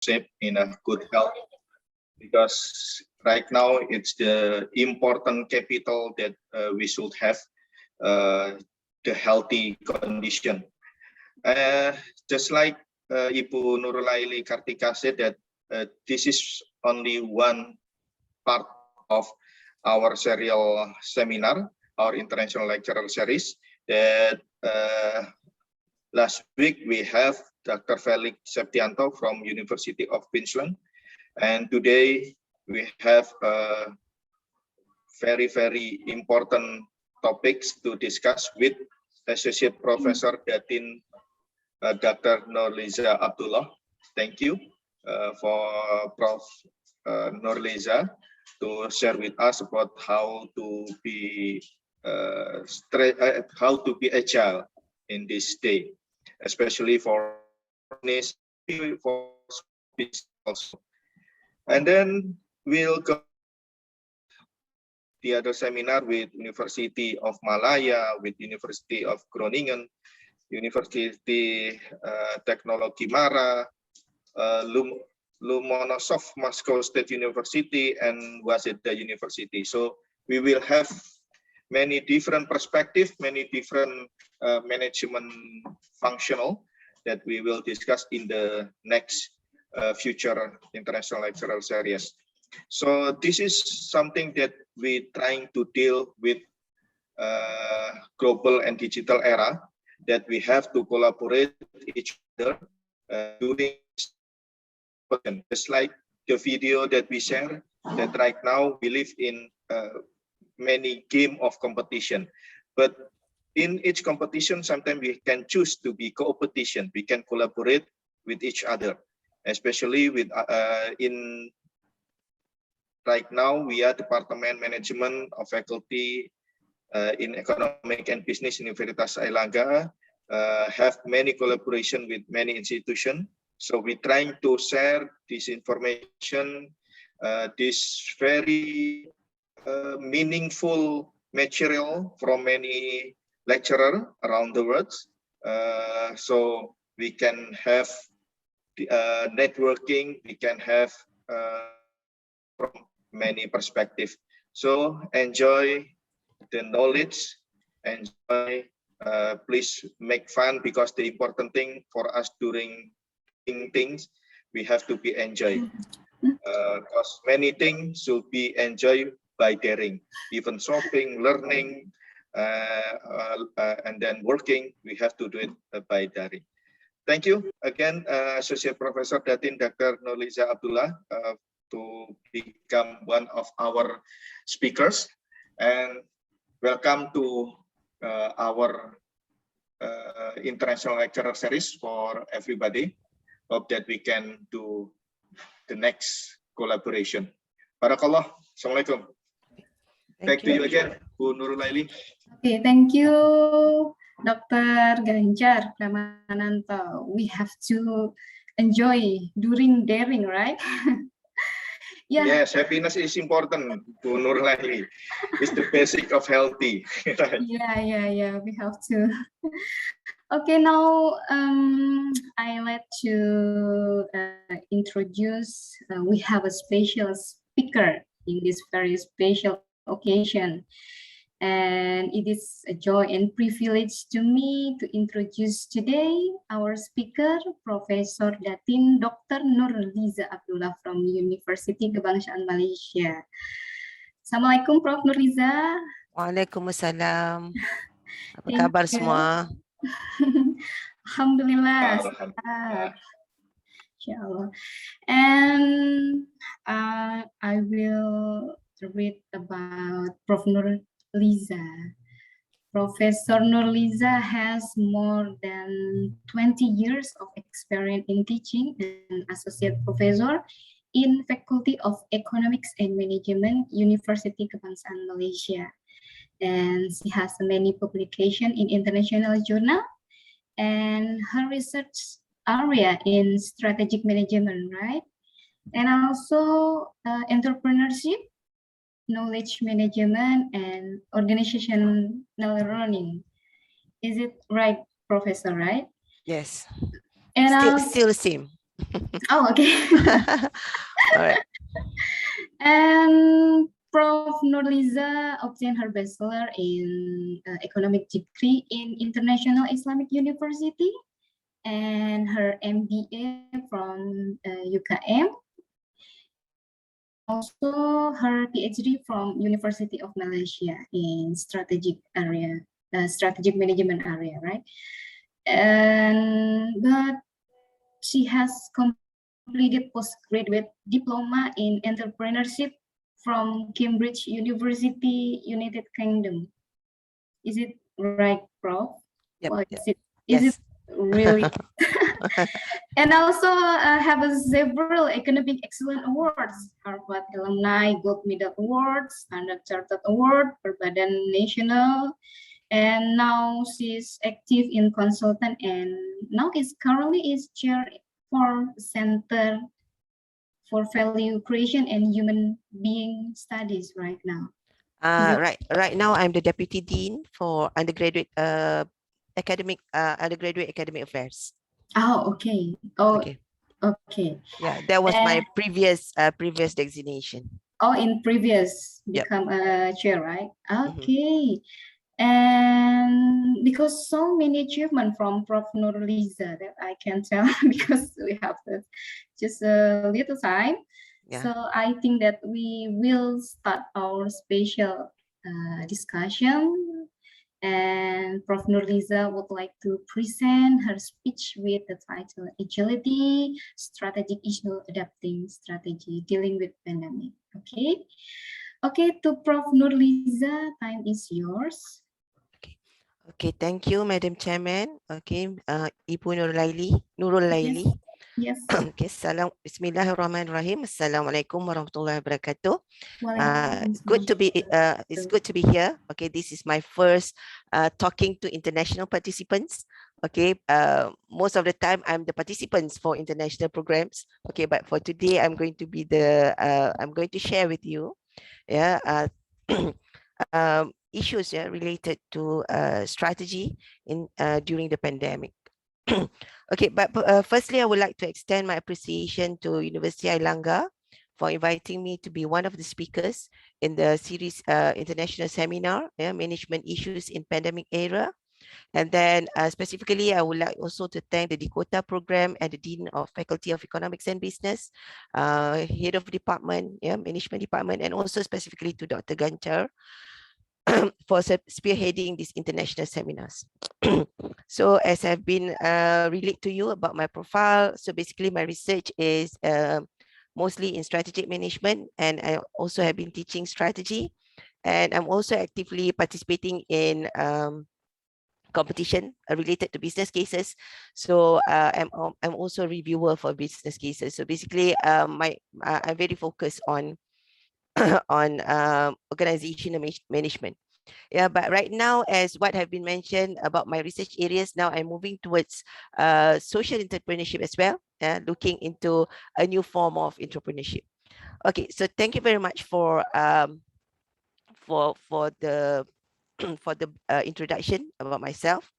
shape in a good health, because right now it's the important capital that we should have, the healthy condition. Just like Ibu Nurullaily Kartika said, that this is only one part of our serial seminar, our international lecturer series, that last week we have Dr. Felix Septianto from University of Queensland, and today we have very, very important topics to discuss with Associate Professor Datin Dr. Liza Abdullah. Thank you for Prof. Liza to share with us about how to be agile in this day, especially for business, for business also. And then we'll go the other seminar with University of Malaya, with University of Groningen, Universiti Teknologi Mara, Lomonosov Moscow State University, and Waseda University. So we will have many different perspectives, many different management functional that we will discuss in the next future international lecturer series. So this is something that we're trying to deal with global and digital era, that we have to collaborate with each other doing, just like the video that we share, that right now we live in many game of competition, but in each competition sometimes we can choose to be co-opetition. We can collaborate with each other, especially with in right now we are Department Management of Faculty in Economic and Business Universitas Airlangga, have many collaboration with many institutions. So we're trying to share this information, this very meaningful material from many lecturers around the world, so we can have networking, we can have from many perspectives. So enjoy the knowledge, enjoy, please make fun, because the important thing for us during things, we have to be enjoy, because many things should be enjoyed by daring, even shopping, learning, and then working, we have to do it by daring. Thank you again, Associate Professor Datin Dr. Liza Abdullah, to become one of our speakers, and welcome to our international lecturer series for everybody. Hope that we can do the next collaboration. Barakallah. Assalamualaikum. Back to you again, Bu Nurullaily. Okay, thank you, Dr. Ganjar Pramananto. We have to enjoy during daring, right? Yeah. Yes, happiness is important, Bu Nurullaily. It's the basic of healthy. Yeah, we have to. Okay, now I like to introduce, we have a special speaker in this very special occasion. And it is a joy and privilege to me to introduce today our speaker, Professor Datin Dr. Liza Abdullah from Universiti Kebangsaan Malaysia. Assalamualaikum, Prof. Liza. Waalaikumsalam. Apa kabar semua? Alhamdulillah. Inshallah. And I will read about Prof. Liza. Professor Liza has more than 20 years of experience in teaching and associate professor in Faculty of Economics and Management, Universiti Kebangsaan Malaysia. And she has many publications in international journal, and her research area in strategic management, right? And also entrepreneurship, knowledge management, and organizational learning. Is it right, Professor, right? Yes. And Still same. Oh, okay. All right. And Prof. Nurliza obtained her bachelor in economic degree in International Islamic University and her MBA from UKM. Also, her PhD from University of Malaysia in strategic management area, right? And but she has completed postgraduate diploma in entrepreneurship from Cambridge University, United Kingdom. Is it right, Prof? Yep. Well, Yep. is it Yes. really? And also have several academic excellent awards, Harvard Alumni Gold Medal Award, Standard Chartered Award, Perbadan Nasional, and now she's active in consultant and now is currently chair for Center for Value Creation and Human Being Studies right now. Right now I'm the deputy dean for undergraduate academic affairs. Oh, okay. Oh, Okay. okay. Yeah, that was my previous designation. Oh, in previous Yep. become a chair, right? Okay. And because so many achievement from Prof. Nurliza that I can tell because we have just a little time. Yeah. So I think that we will start our special discussion. And Prof. Nurliza would like to present her speech with the title Agility, Strategic Issue Adapting Strategy Dealing with Pandemic. Okay. Okay, to Prof. Nurliza, time is yours. Okay, thank you, Madam Chairman. Okay, Ibu Nurullaily. Yes. Okay, Bismillahirrahmanirrahim. Assalamualaikum warahmatullahi wabarakatuh. It's good to be here. Okay, this is my first talking to international participants. Okay, most of the time I'm the participants for international programs. Okay, but for today I'm going to be I'm going to share with you, issues related to strategy in during the pandemic. Okay, but firstly, I would like to extend my appreciation to Universiti Airlangga for inviting me to be one of the speakers in the series international seminar, management issues in pandemic era. And then specifically, I would like also to thank the Dakota program and the Dean of Faculty of Economics and Business, Head of Department, Management Department, and also specifically to Dr. Ganchar for spearheading these international seminars. So as I've been relate to you about my profile, so basically my research is mostly in strategic management, and I also have been teaching strategy, and I'm also actively participating in competition related to business cases. So I'm also a reviewer for business cases. So basically I'm very focused on on organizational management. Yeah, but right now, as what have been mentioned about my research areas, now I'm moving towards social entrepreneurship as well, looking into a new form of entrepreneurship. Okay, so thank you very much for the for the introduction about myself.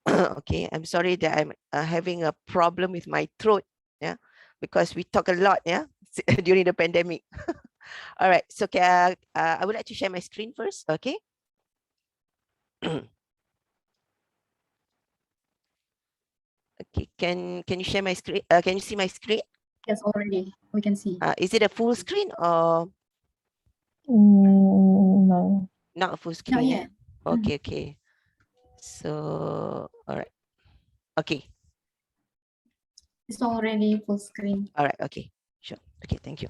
Okay, I'm sorry that I'm having a problem with my throat, because we talk a lot, during the pandemic. All right, so I would like to share my screen first, okay? Okay, can you share my screen? Can you see my screen? Yes, already we can see. Is it a full screen or no? not a full screen? Not yet. Okay, okay. So, all right. Okay. It's already full screen. All right. Okay. Sure. Okay. Thank you.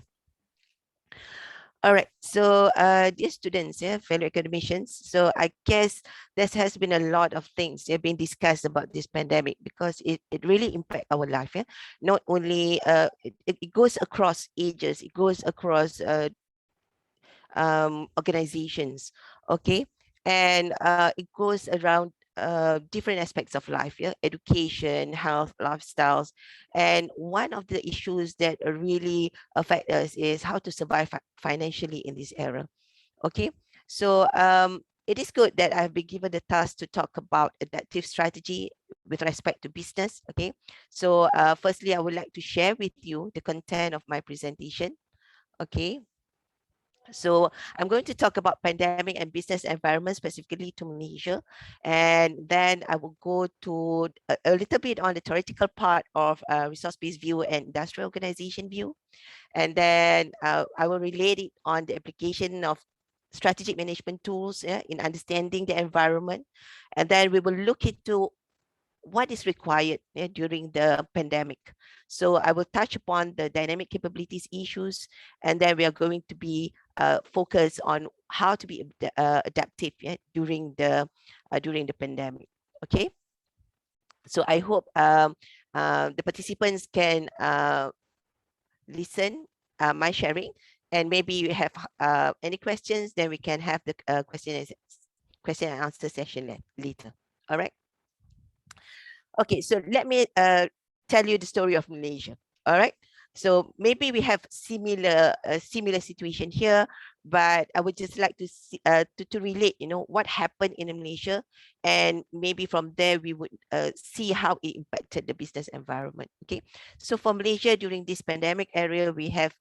All right. So, dear students, fellow academicians. So, I guess there has been a lot of things being discussed about this pandemic because it really impacts our life. Not only it goes across ages, it goes across organizations. Okay, and it goes around different aspects of life, education, health, lifestyles. And one of the issues that really affect us is how to survive financially in this era. Okay, so it is good that I've been given the task to talk about adaptive strategy with respect to business. Okay, so firstly, I would like to share with you the content of my presentation. Okay, so I'm going to talk about pandemic and business environment specifically to Malaysia, and then I will go to a little bit on the theoretical part of resource-based view and industrial organization view, and then I will relate it on the application of strategic management tools, in understanding the environment, and then we will look into what is required, during the pandemic. So I will touch upon the dynamic capabilities issues, and then we are going to be focused on how to be adaptive, during the pandemic. Okay. So I hope the participants can listen my sharing, and maybe you have any questions, then we can have the question and answer session later. All right. Okay, so let me tell you the story of Malaysia. All right. So maybe we have similar situation here, but I would just like to see, to relate, what happened in Malaysia, and maybe from there we would see how it impacted the business environment. Okay. So for Malaysia during this pandemic area, we have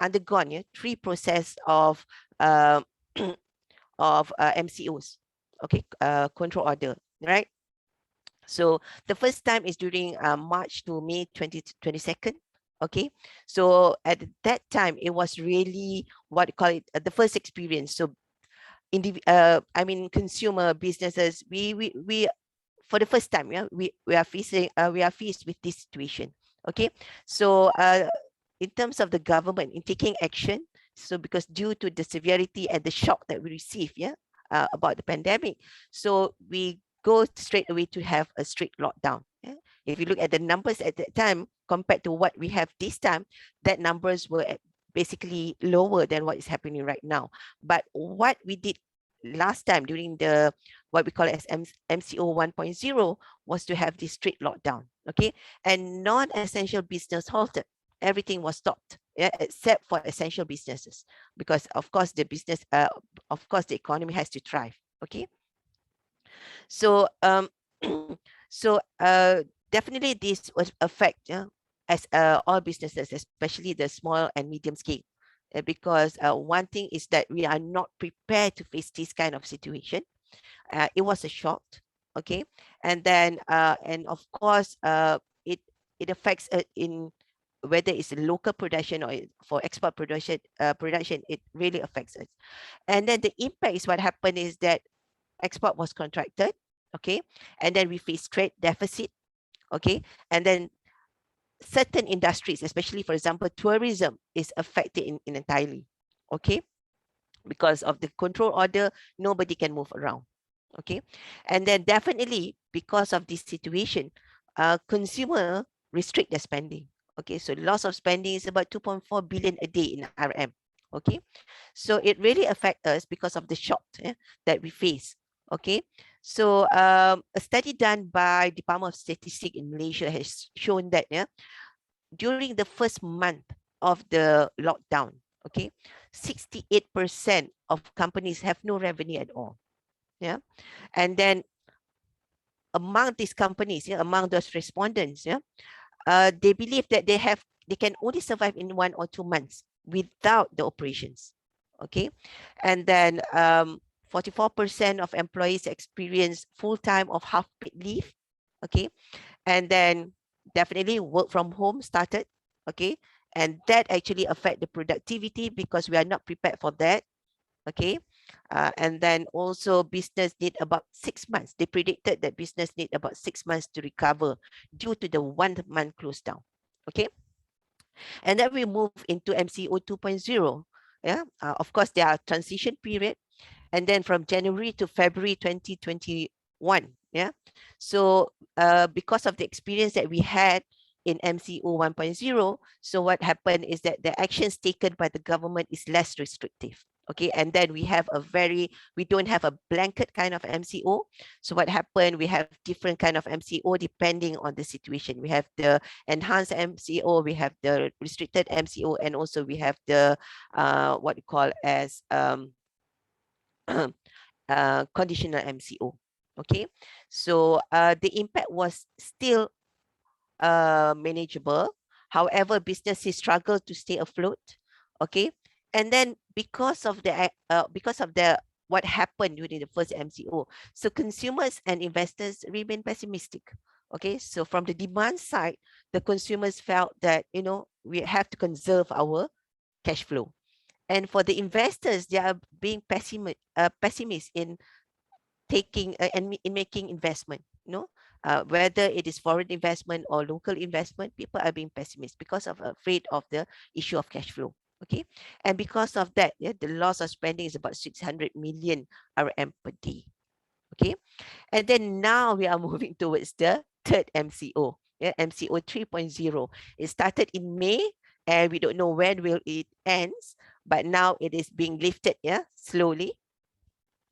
undergone 3 process of MCOs. Okay, control order, right? So the first time is during March to May 2022. Okay, so at that time it was really what you call it, the first experience. So I mean consumer businesses, we for the first time, we are faced with this situation. Okay, so in terms of the government in taking action, so because due to the severity and the shock that we received, about the pandemic, so we go straight away to have a strict lockdown. If you look at the numbers at that time compared to what we have this time, that numbers were basically lower than what is happening right now. But what we did last time during the what we call as MCO 1.0 was to have this strict lockdown. Okay, and non-essential business halted. Everything was stopped, except for essential businesses, because of course the economy has to thrive. Okay. So definitely this was affect, as all businesses, especially the small and medium scale, because one thing is that we are not prepared to face this kind of situation. It was a shock. Okay, and then and of course it affects in whether it's a local production or for export production, it really affects us. And then the impact is what happened is that export was contracted. Okay, and then we face trade deficit. Okay, and then certain industries, especially for example tourism, is affected in entirely. Okay, because of the control order, nobody can move around. Okay, and then definitely because of this situation, consumer restrict their spending. Okay, so loss of spending is about 2.4 billion a day in RM. Okay, so it really affects us because of the shock, that we face. Okay, so a study done by Department of Statistics in Malaysia has shown that during the first month of the lockdown, okay, 68% of companies have no revenue at all. Yeah, and then among these companies, among those respondents, they believe that they can only survive in 1 or 2 months without the operations. Okay, and then 44% of employees experience full-time or half-paid leave. Okay, and then definitely work from home started. Okay, and that actually affect the productivity because we are not prepared for that. Okay, and then also business need about 6 months. They predicted that business need about 6 months to recover due to the 1 month close down. Okay, and then we move into MCO 2.0. Yeah, of course there are transition period, and then from January to February 2021. Yeah, so because of the experience that we had in MCO 1.0, so what happened is that the actions taken by the government is less restrictive. Okay, and then we don't have a blanket kind of MCO. So what happened, we have different kind of MCO depending on the situation. We have the enhanced MCO, we have the restricted MCO, and also we have the what we call as conditional MCO. Okay, so the impact was still manageable. However, businesses struggle to stay afloat. Okay, and then because of the what happened during the first MCO, so consumers and investors remain pessimistic. Okay, so from the demand side, the consumers felt that we have to conserve our cash flow, and for the investors, they are being pessimist in taking and in making investment. Whether it is foreign investment or local investment, people are being pessimist because of afraid of the issue of cash flow. Okay, and because of that, yeah, the loss of spending is about 600 million RM per day. Okay, and then now we are moving towards the third MCO, yeah, MCO 3.0. It started in May, and we don't know when will it ends, but now it is being lifted, yeah, slowly.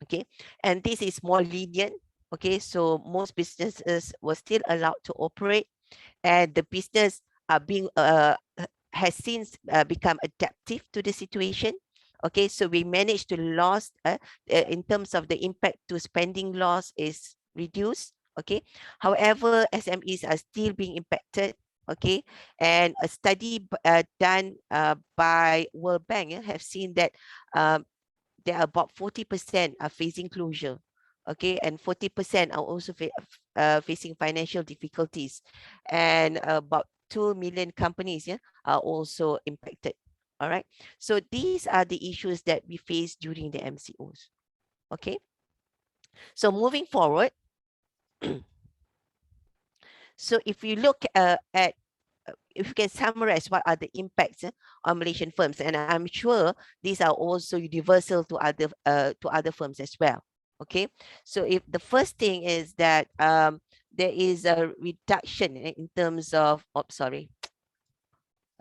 Okay, and this is more lenient. Okay, so most businesses were still allowed to operate, and the business are being has since become adaptive to the situation. Okay, so we managed to lost in terms of the impact to spending loss is reduced. Okay, however, SMEs are still being impacted. Okay, and a study done by World Bank have seen that um, there are about 40% are facing closure. Okay, and 40% are also facing financial difficulties, and about 2 million companies, yeah, are also impacted. All right, so these are the issues that we face during the MCOs. Okay, so moving forward, so if you look at if you can summarize what are the impacts on Malaysian firms, and I'm sure these are also universal to other firms as well. Okay, so if the first thing is that there is a reduction in terms of, oh, sorry,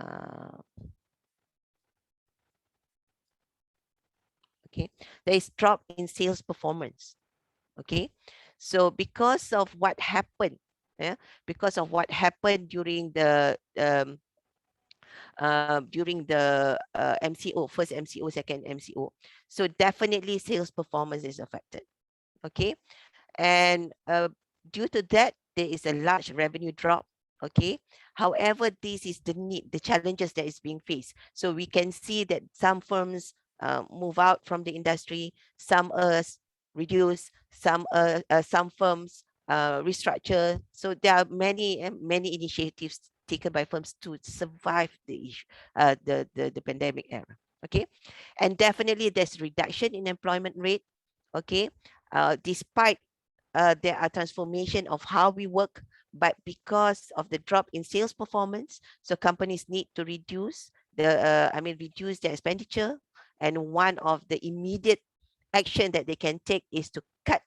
uh, okay, there is drop in sales performance. Okay, so because of what happened, yeah, because of what happened during the MCO, first MCO, second MCO. So definitely sales performance is affected. Okay, and due to that, there is a large revenue drop. Okay, however, this is the challenges that is being faced. So we can see that some firms move out from the industry, some reduce, some firms restructure. So there are many initiatives taken by firms to survive the issue, the pandemic era. Okay, and definitely there's reduction in employment rate. Okay, despite there are transformation of how we work, but because of the drop in sales performance, so companies need to reduce their expenditure, and one of the immediate action that they can take is to cut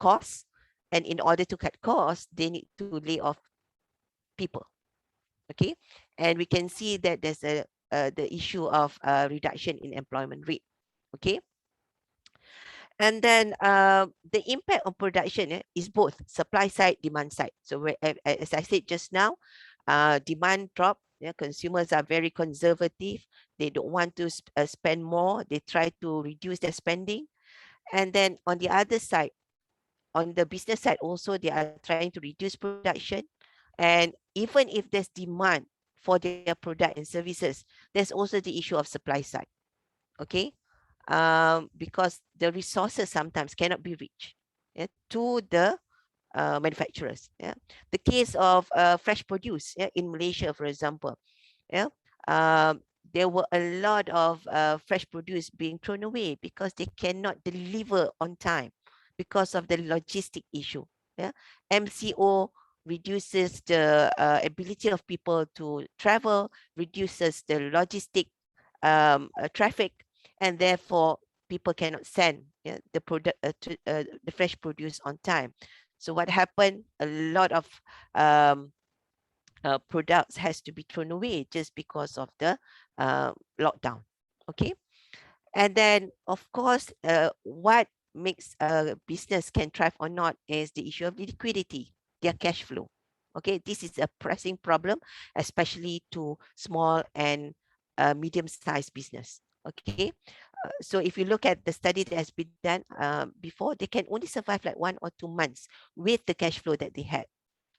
costs, and in order to cut costs, they need to lay off people. Okay, and we can see that there's the issue of reduction in employment rate. Okay, and then the impact on production is both supply side, demand side. So as I said just now, demand drop. Yeah, consumers are very conservative. They don't want to spend more. They try to reduce their spending. And then on the other side, on the business side also, they are trying to reduce production. And even if there's demand for their product and services, there's also the issue of supply side. Okay, because the resources sometimes cannot be reached, yeah, to the manufacturers. Yeah, the case of fresh produce, yeah, in Malaysia, for example, yeah, there were a lot of fresh produce being thrown away because they cannot deliver on time because of the logistic issue. Yeah, MCO reduces the ability of people to travel, reduces the logistic traffic, and therefore people cannot send, yeah, the product the fresh produce on time. So what happened? A lot of products has to be thrown away just because of the lockdown. Okay, and then of course, what makes a business can thrive or not is the issue of liquidity, their cash flow. Okay, this is a pressing problem, especially to small and medium-sized business. Okay, So if you look at the study that has been done before, they can only survive like 1 or 2 months with the cash flow that they had.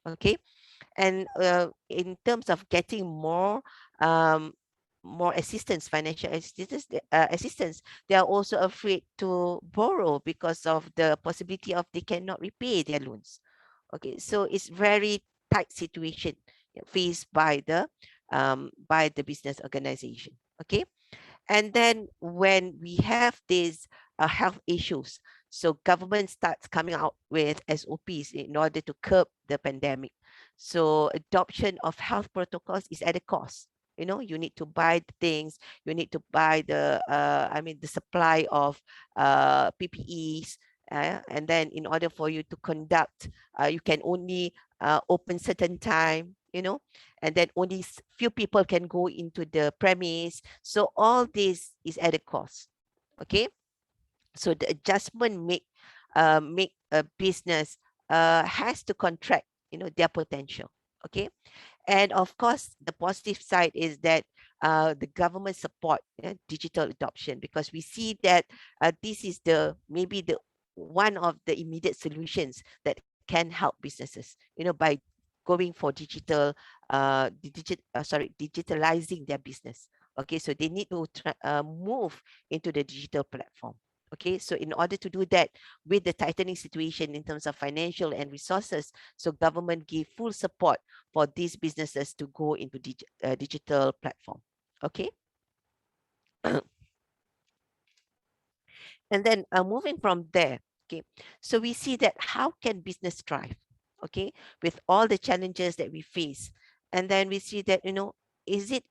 Okay, and in terms of getting um, more assistance, financial assistance, they are also afraid to borrow because of the possibility of they cannot repay their loans. Okay, so it's very tight situation faced by the business organization. Okay, and then when we have these health issues, so government starts coming out with SOPs in order to curb the pandemic. So adoption of health protocols is at a cost. You know, you need to buy the things, you need to buy the supply of PPEs. And then in order for you to conduct, you can only open certain time, you know, and then only few people can go into the premise. So all this is at a cost. Okay, so the adjustment make a business has to contract, you know, their potential. Okay, and of course the positive side is that the government support digital adoption, because we see that this is the maybe the one of the immediate solutions that can help businesses, you know, by going for digitalizing their business. Okay, so they need to move into the digital platform. Okay, so in order to do that, with the tightening situation in terms of financial and resources, so government give full support for these businesses to go into digital platform. Okay. And then moving from there, okay, so we see that how can business thrive, okay, with all the challenges that we face. And then we see that, you know, is it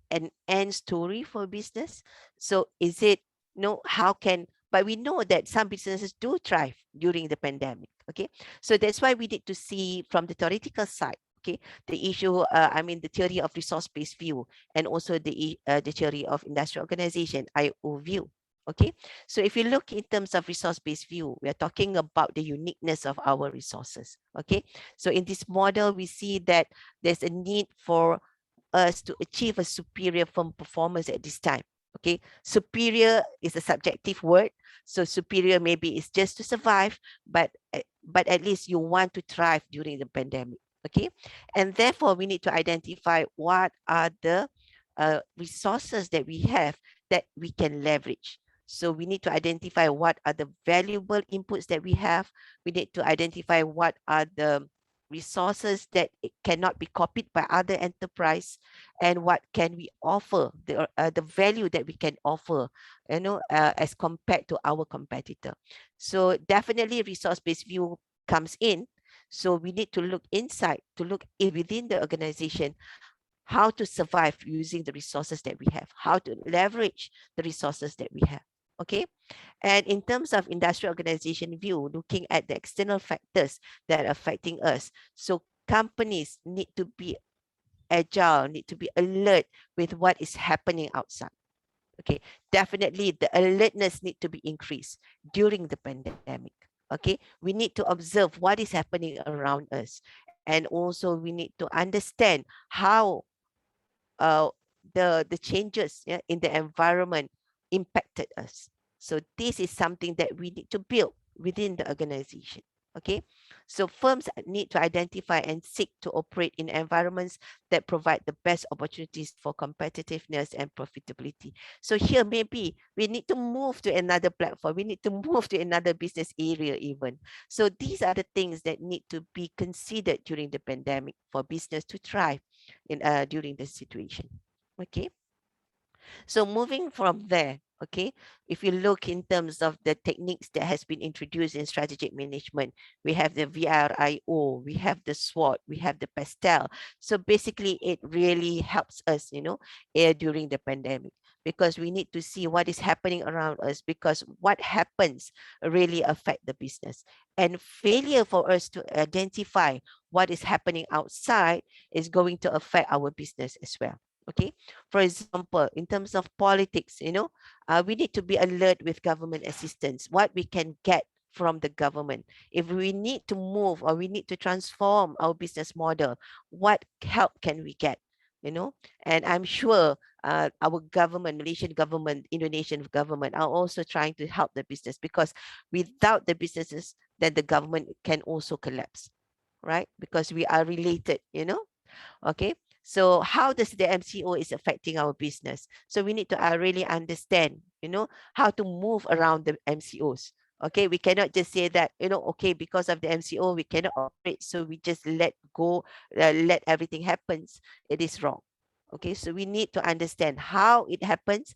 an end story for business? So is it, you know, how can, but we know that some businesses do thrive during the pandemic. Okay, so that's why we need to see from the theoretical side, okay, the issue, the theory of resource-based view, and also the theory of industrial organization, IO view. Okay, so if you look in terms of resource-based view, we are talking about the uniqueness of our resources. Okay, so in this model, we see that there's a need for us to achieve a superior firm performance at this time. Okay, superior is a subjective word, so superior maybe is just to survive, but at least you want to thrive during the pandemic. Okay, and therefore we need to identify what are the resources that we have that we can leverage. So we need to identify what are the valuable inputs that we have. We need to identify what are the resources that it cannot be copied by other enterprise, and what can we offer, the value that we can offer, you know, as compared to our competitor. So definitely resource-based view comes in. So we need to look inside, to look within the organization, how to survive using the resources that we have, how to leverage the resources that we have. Okay, and in terms of industrial organization view, looking at the external factors that are affecting us. So companies need to be agile, need to be alert with what is happening outside. Okay, definitely the alertness need to be increased during the pandemic. Okay, we need to observe what is happening around us, and also we need to understand how uh, the changes, yeah, in the environment impacted us. So this is something that we need to build within the organization. Okay, so firms need to identify and seek to operate in environments that provide the best opportunities for competitiveness and profitability. So here maybe we need to move to another platform, we need to move to another business area even. So these are the things that need to be considered during the pandemic for business to thrive in during this situation. Okay, so moving from there, okay, if you look in terms of the techniques that has been introduced in strategic management, we have the VRIO, we have the SWOT, we have the PASTEL. So basically it really helps us, you know, during the pandemic, because we need to see what is happening around us, because what happens really affect the business. And failure for us to identify what is happening outside is going to affect our business as well. Okay, for example, in terms of politics, you know, we need to be alert with government assistance, what we can get from the government. If we need to move or we need to transform our business model, what help can we get? You know, and I'm sure our government, Malaysian government, Indonesian government are also trying to help the business, because without the businesses, then the government can also collapse, right? Because we are related, you know. Okay, so how does the MCO is affecting our business? So we need to really understand, you know, how to move around the MCOs. Okay, we cannot just say that, you know, okay, because of the MCO we cannot operate, so we just let go, let everything happens. It is wrong. Okay, so we need to understand how it happens,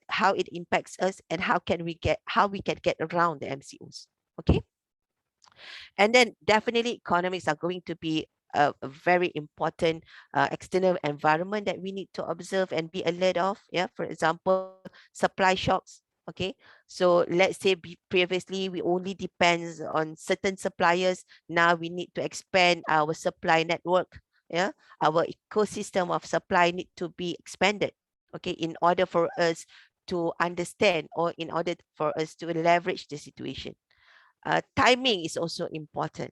how it impacts us, and how we can get around the MCOs. Okay, and then definitely economics are going to be a very important external environment that we need to observe and be alert of. Yeah, for example, supply shocks. Okay, so let's say previously we only depends on certain suppliers. Now we need to expand our supply network. Yeah, our ecosystem of supply need to be expanded. Okay, in order for us to understand, or in order for us to leverage the situation. Timing is also important.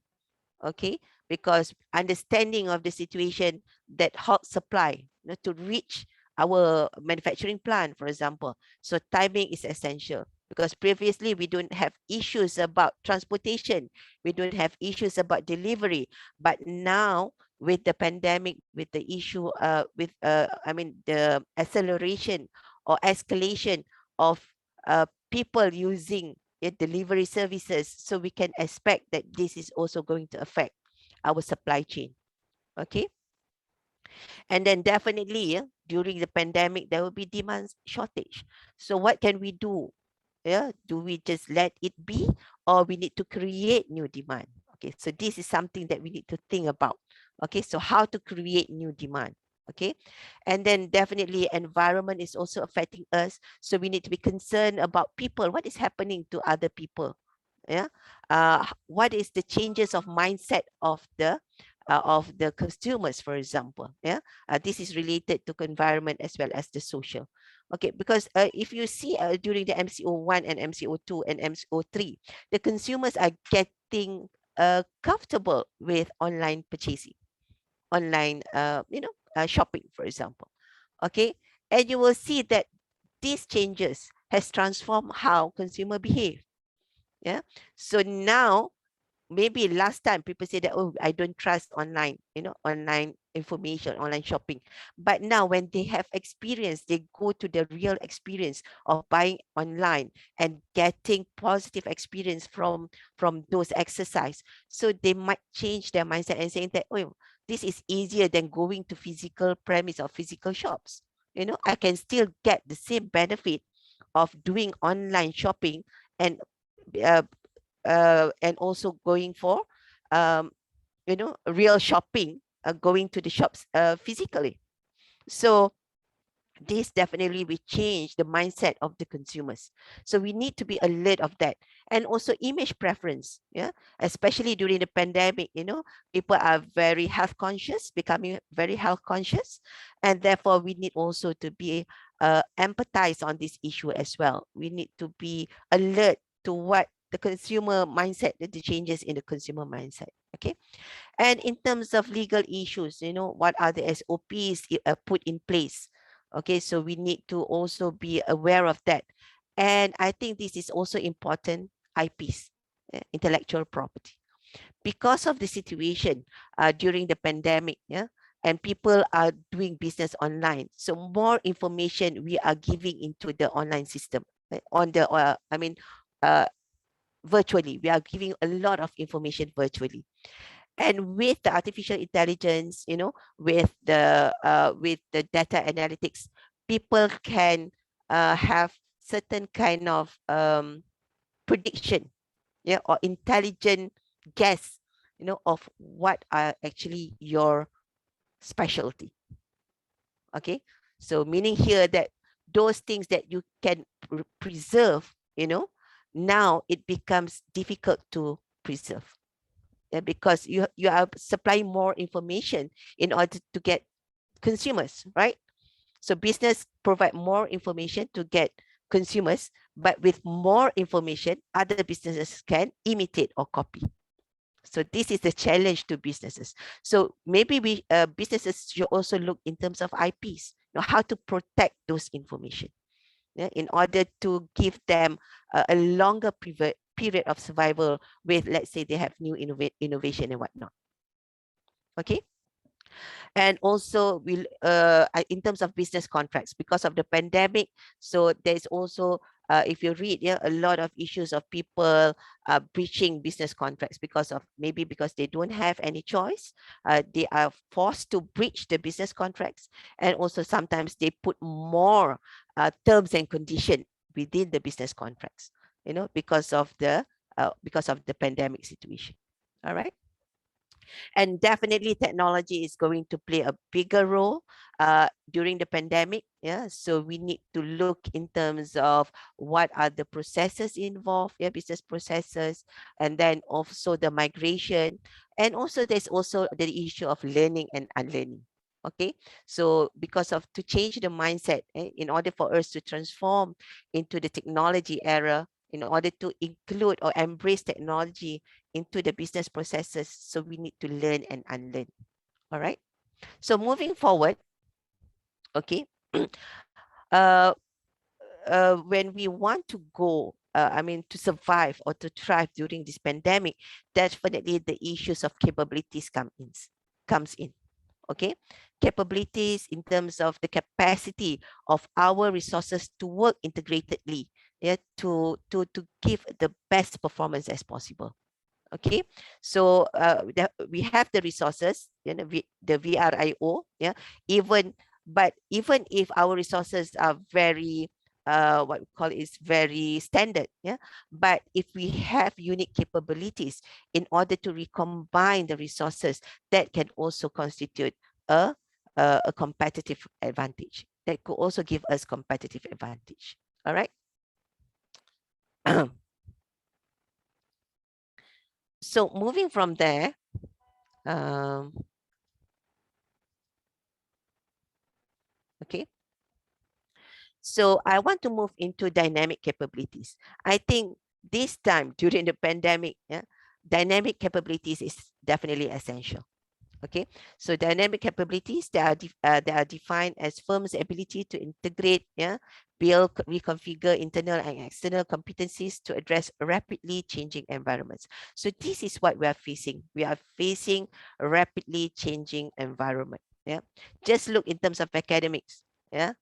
Okay, because understanding of the situation, that hot supply, you know, to reach our manufacturing plant, for example. So timing is essential, because previously we don't have issues about transportation, we don't have issues about delivery, but now with the pandemic, with the issue the acceleration or escalation of people using delivery services, so we can expect that this is also going to affect our supply chain. Okay, and then definitely during the pandemic there will be demand shortage. So what can we do? Yeah, do we just let it be, or we need to create new demand? Okay, so this is something that we need to think about. Okay, so how to create new demand? Okay, and then definitely environment is also affecting us, so we need to be concerned about people, what is happening to other people. Yeah, what is the changes of mindset of the consumers, for example. Yeah, this is related to environment as well as the social. Okay, because if you see during the MCO1 and MCO2 and MCO3, the consumers are getting comfortable with online purchasing, online shopping, for example. Okay, and you will see that these changes has transformed how consumer behave. Yeah, so now, maybe last time people say that, oh, I don't trust online, online information, online shopping. But now when they have experience, they go to the real experience of buying online and getting positive experience from those exercise. So they might change their mindset and saying that, oh, this is easier than going to physical premise or physical shops. I can still get the same benefit of doing online shopping and uh, and also going for real shopping, going to the shops physically. So this definitely will change the mindset of the consumers. So we need to be alert of that. And also image preference, yeah, especially during the pandemic, people are very health conscious, becoming very health conscious, and therefore we need also to be empathize on this issue as well. We need to be alert to what the consumer mindset, the changes in the consumer mindset. Okay, and in terms of legal issues, what are the SOPs put in place? Okay, so we need to also be aware of that. And I think this is also important, IPs, intellectual property. Because of the situation during the pandemic, yeah, and people are doing business online. So more information we are giving into the online system, on the, virtually. We are giving a lot of information virtually. And with the artificial intelligence, with the data analytics, people can have certain kind of prediction, yeah, or intelligent guess, of what are actually your specialty. Okay, so meaning here that those things that you can preserve, now it becomes difficult to preserve. Because you are supplying more information in order to get consumers, right? So business provide more information to get consumers, but with more information, other businesses can imitate or copy. So this is the challenge to businesses. So maybe we businesses should also look in terms of IPs, know, how to protect those information, yeah, in order to give them a longer period of survival with, let's say, they have new innovation and whatnot. Okay. And also in terms of business contracts, because of the pandemic, so there's also if you read, yeah, a lot of issues of people breaching business contracts because of, maybe because they don't have any choice, they are forced to breach the business contracts, and also sometimes they put more terms and conditions within the business contracts, you know, because of the pandemic situation. All right. And definitely technology is going to play a bigger role during the pandemic. Yeah, so we need to look in terms of what are the processes involved, yeah, business processes, and then also the migration, and also there's also the issue of learning and unlearning. Okay, so because of, to change the mindset, in order for us to transform into the technology era, in order to include or embrace technology into the business processes, so we need to learn and unlearn. All right. So moving forward, okay, uh, when we want to go, I mean, to survive or to thrive during this pandemic, definitely the issues of capabilities comes in. Okay, capabilities in terms of the capacity of our resources to work integratedly, yeah, to give the best performance as possible. Okay, so we have the resources, you know, the VRIO, yeah, but even if our resources are very what we call is very standard, yeah, but if we have unique capabilities in order to recombine the resources, that can also constitute a a competitive advantage, that could also give us competitive advantage. All right. So moving from there, um, okay. So I want to move into dynamic capabilities. I think this time during the pandemic, yeah, dynamic capabilities is definitely essential. Okay, so dynamic capabilities that are defined as firms' ability to integrate, yeah, build, reconfigure internal and external competencies to address rapidly changing environments. So this is what we are facing. We are facing a rapidly changing environment. Yeah, just look in terms of academics. Yeah,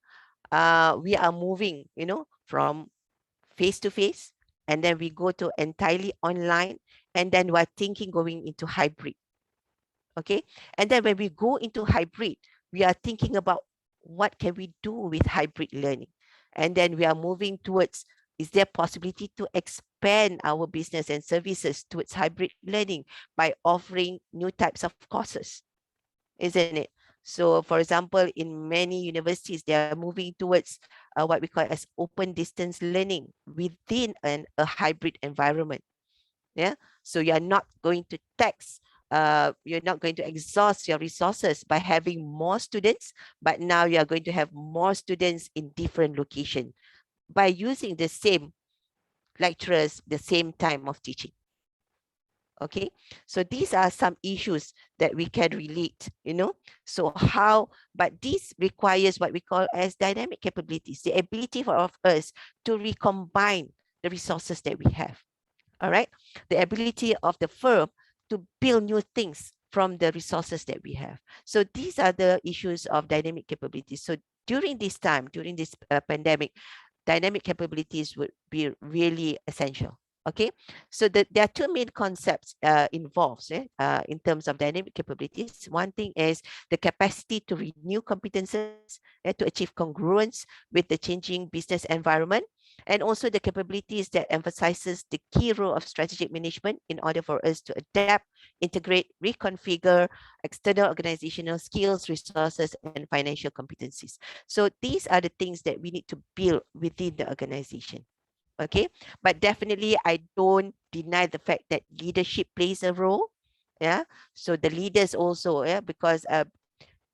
we are moving, you know, from face to face, and then we go to entirely online, and then we're thinking going into hybrid. Okay, and then when we go into hybrid, we are thinking about what can we do with hybrid learning, and then we are moving towards, is there possibility to expand our business and services towards hybrid learning by offering new types of courses, isn't it? So for example, in many universities, they are moving towards what we call as open distance learning within a hybrid environment. Yeah, so you're not going to tax, you're not going to exhaust your resources by having more students, but now you are going to have more students in different locations by using the same lecturers, the same time of teaching. Okay, so these are some issues that we can relate, you know. So how, but this requires what we call as dynamic capabilities, the ability for us to recombine the resources that we have. All right, the ability of the firm to build new things from the resources that we have. So these are the issues of dynamic capabilities. So during this time, during this pandemic, dynamic capabilities would be really essential. Okay, so there are two main concepts involved in terms of dynamic capabilities. One thing is the capacity to renew competences to achieve congruence with the changing business environment, and also the capabilities that emphasizes the key role of strategic management in order for us to adapt, integrate, reconfigure external organizational skills, resources, and financial competencies. So these are the things that we need to build within the organization. Okay, but definitely I don't deny the fact that leadership plays a role. Yeah, so the leaders also, yeah, because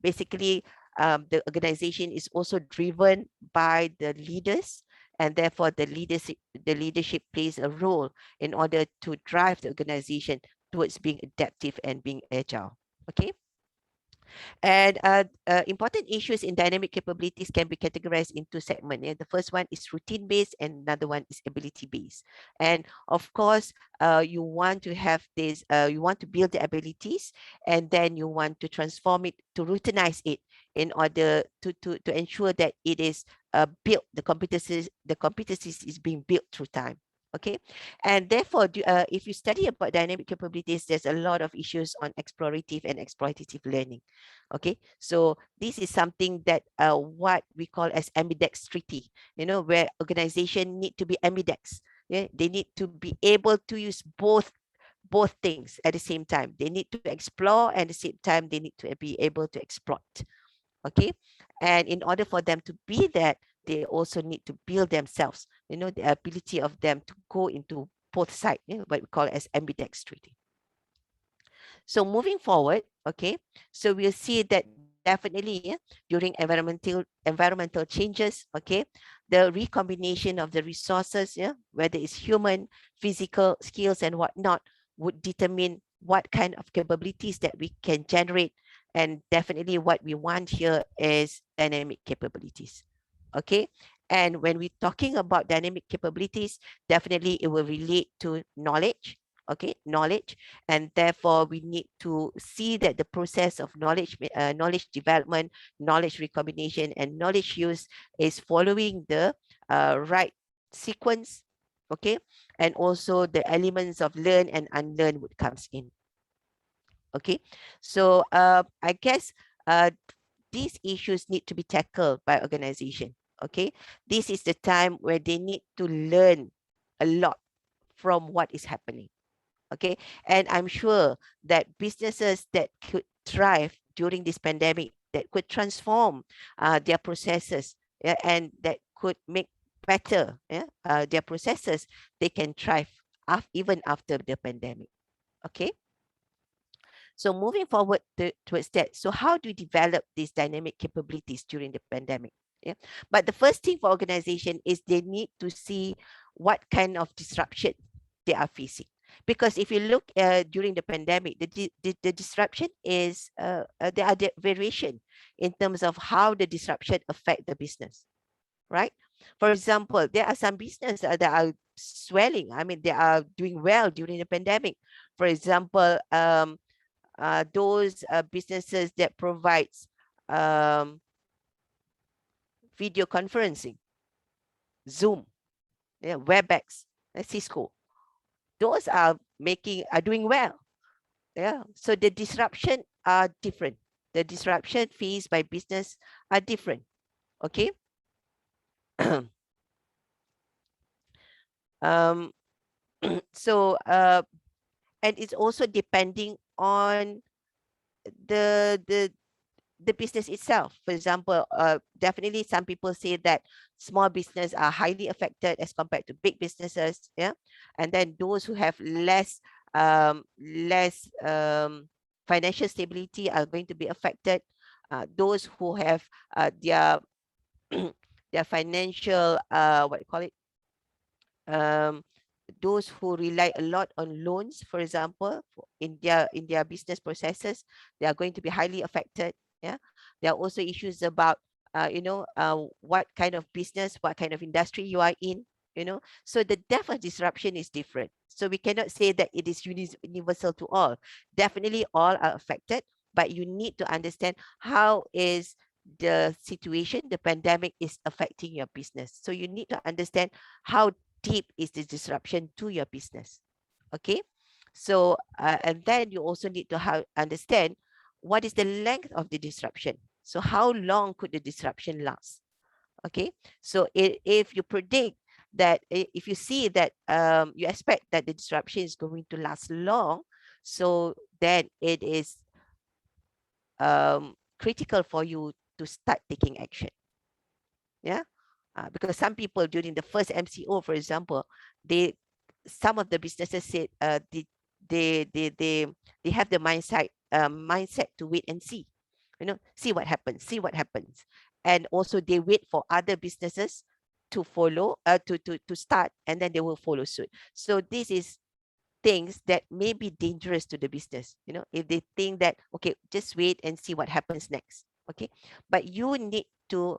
basically the organization is also driven by the leaders, and therefore the leadership plays a role in order to drive the organization towards being adaptive and being agile. Okay, And important issues in dynamic capabilities can be categorized into segments. Yeah? The first one is routine-based and another one is ability-based. And of course, you want to have this, you want to build the abilities, and then you want to transform it, to routinize it in order to ensure that it is built, the competencies is being built through time. Okay, and therefore, if you study about dynamic capabilities, there's a lot of issues on explorative and exploitative learning. Okay, so this is something that what we call as ambidextrity, where organization need to be ambidex. Yeah, they need to be able to use both things at the same time. They need to explore, and at the same time they need to be able to exploit. Okay, and in order for them to be that, they also need to build themselves, the ability of them to go into both sides, what we call as ambidextrity. So moving forward, okay, so we'll see that definitely during environmental changes, okay, the recombination of the resources, whether it's human, physical skills and whatnot, would determine what kind of capabilities that we can generate. And definitely what we want here is dynamic capabilities. Okay. And when we're talking about dynamic capabilities, definitely it will relate to knowledge. Okay, knowledge, and therefore we need to see that the process of knowledge development, knowledge recombination, and knowledge use is following the right sequence. Okay, and also the elements of learn and unlearn would comes in. Okay, so I guess these issues need to be tackled by organization. Okay, this is the time where they need to learn a lot from what is happening. Okay, and I'm sure that businesses that could thrive during this pandemic, that could transform their processes, yeah, and that could make better, their processes, they can thrive even after the pandemic. Okay, so moving forward towards that, so how do we develop these dynamic capabilities during the pandemic? Yeah, but the first thing for organization is they need to see what kind of disruption they are facing. Because if you look during the pandemic, the disruption is there are variation in terms of how the disruption affect the business, right? For example, there are some businesses that are swelling. I mean, they are doing well during the pandemic. For example, those businesses that provides um, video conferencing, Zoom, yeah, WebEx, Cisco. Those are doing well. Yeah. So the disruption are different. The disruption faced by business are different. Okay. um, so and it's also depending on the the the business itself. For example, definitely some people say that small business are highly affected as compared to big businesses. Yeah, and then those who have less financial stability are going to be affected. Those who have their their financial what you call it, um, those who rely a lot on loans, for example, in their business processes, they are going to be highly affected. Yeah, there are also issues about what kind of business, what kind of industry you are in. So the depth of disruption is different. So we cannot say that it is universal to all. Definitely, all are affected, but you need to understand how is the situation, the pandemic is affecting your business. So you need to understand how deep is the disruption to your business. Okay, so and then you also need to understand what is the length of the disruption. So how long could the disruption last? Okay, so if you predict that, if you see that you expect that the disruption is going to last long, so then it is critical for you to start taking action. Yeah, because some people during the first MCO, for example, some of the businesses said they have the mindset to wait and see, see what happens, and also they wait for other businesses to follow, to start, and then they will follow suit. So this is things that may be dangerous to the business. You know, if they think that, okay, just wait and see what happens next. Okay, but you need to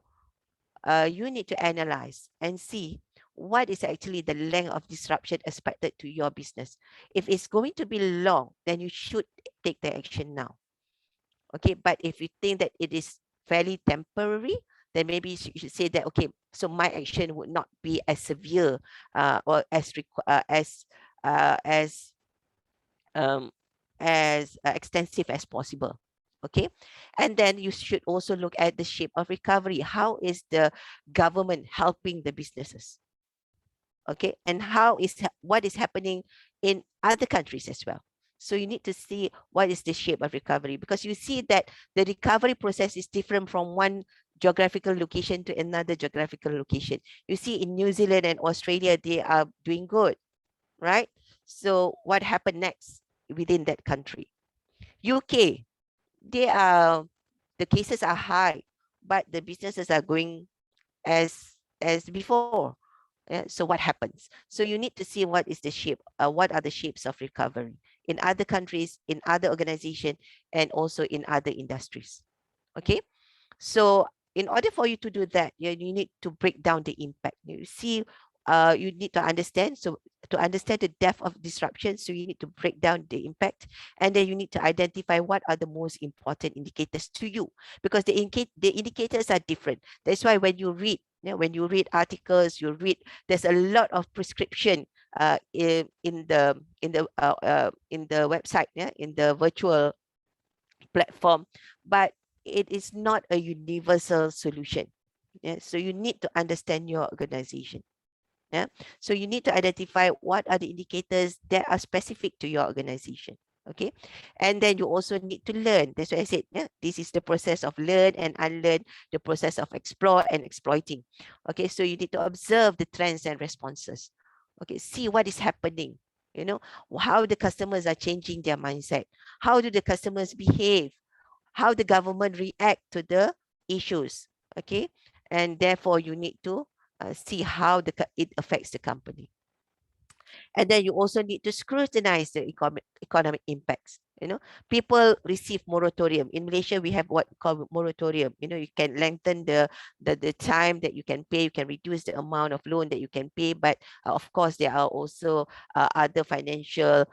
analyze and see what is actually the length of disruption expected to your business. If it's going to be long, then you should take the action now. Okay, but if you think that it is fairly temporary, then maybe you should say that, okay, so my action would not be as severe or um, as extensive as possible. Okay, and then you should also look at the shape of recovery. How is the government helping the businesses? Okay, and what is happening in other countries as well. So you need to see what is the shape of recovery, because you see that the recovery process is different from one geographical location to another geographical location. You see in New Zealand and Australia, they are doing good, right? So what happened next within that country? UK, the cases are high, but the businesses are going as before. Yeah, so what happens? So you need to see what is the shape, what are the shapes of recovery in other countries, in other organizations, and also in other industries. Okay, so in order for you to do that, you need to break down the impact. You see, you need to understand. So to understand the depth of disruption, so you need to break down the impact, and then you need to identify what are the most important indicators to you, because the indicators are different. That's why when you read, articles, there's a lot of prescription in the website, in the virtual platform, but it is not a universal solution. Yeah, so you need to understand your organization. Yeah, so you need to identify what are the indicators that are specific to your organization. Okay, and then you also need to learn. That's why I said, yeah, this is the process of learn and unlearn, the process of explore and exploiting. Okay, so you need to observe the trends and responses. Okay, see what is happening. You know, how the customers are changing their mindset. How do the customers behave? How the government react to the issues. Okay, and therefore you need to see how it affects the company. And then you also need to scrutinize the economic impacts. You know, people receive moratorium. In Malaysia, we have what we call moratorium. You know, you can lengthen the time that you can pay. You can reduce the amount of loan that you can pay. But of course, there are also other financial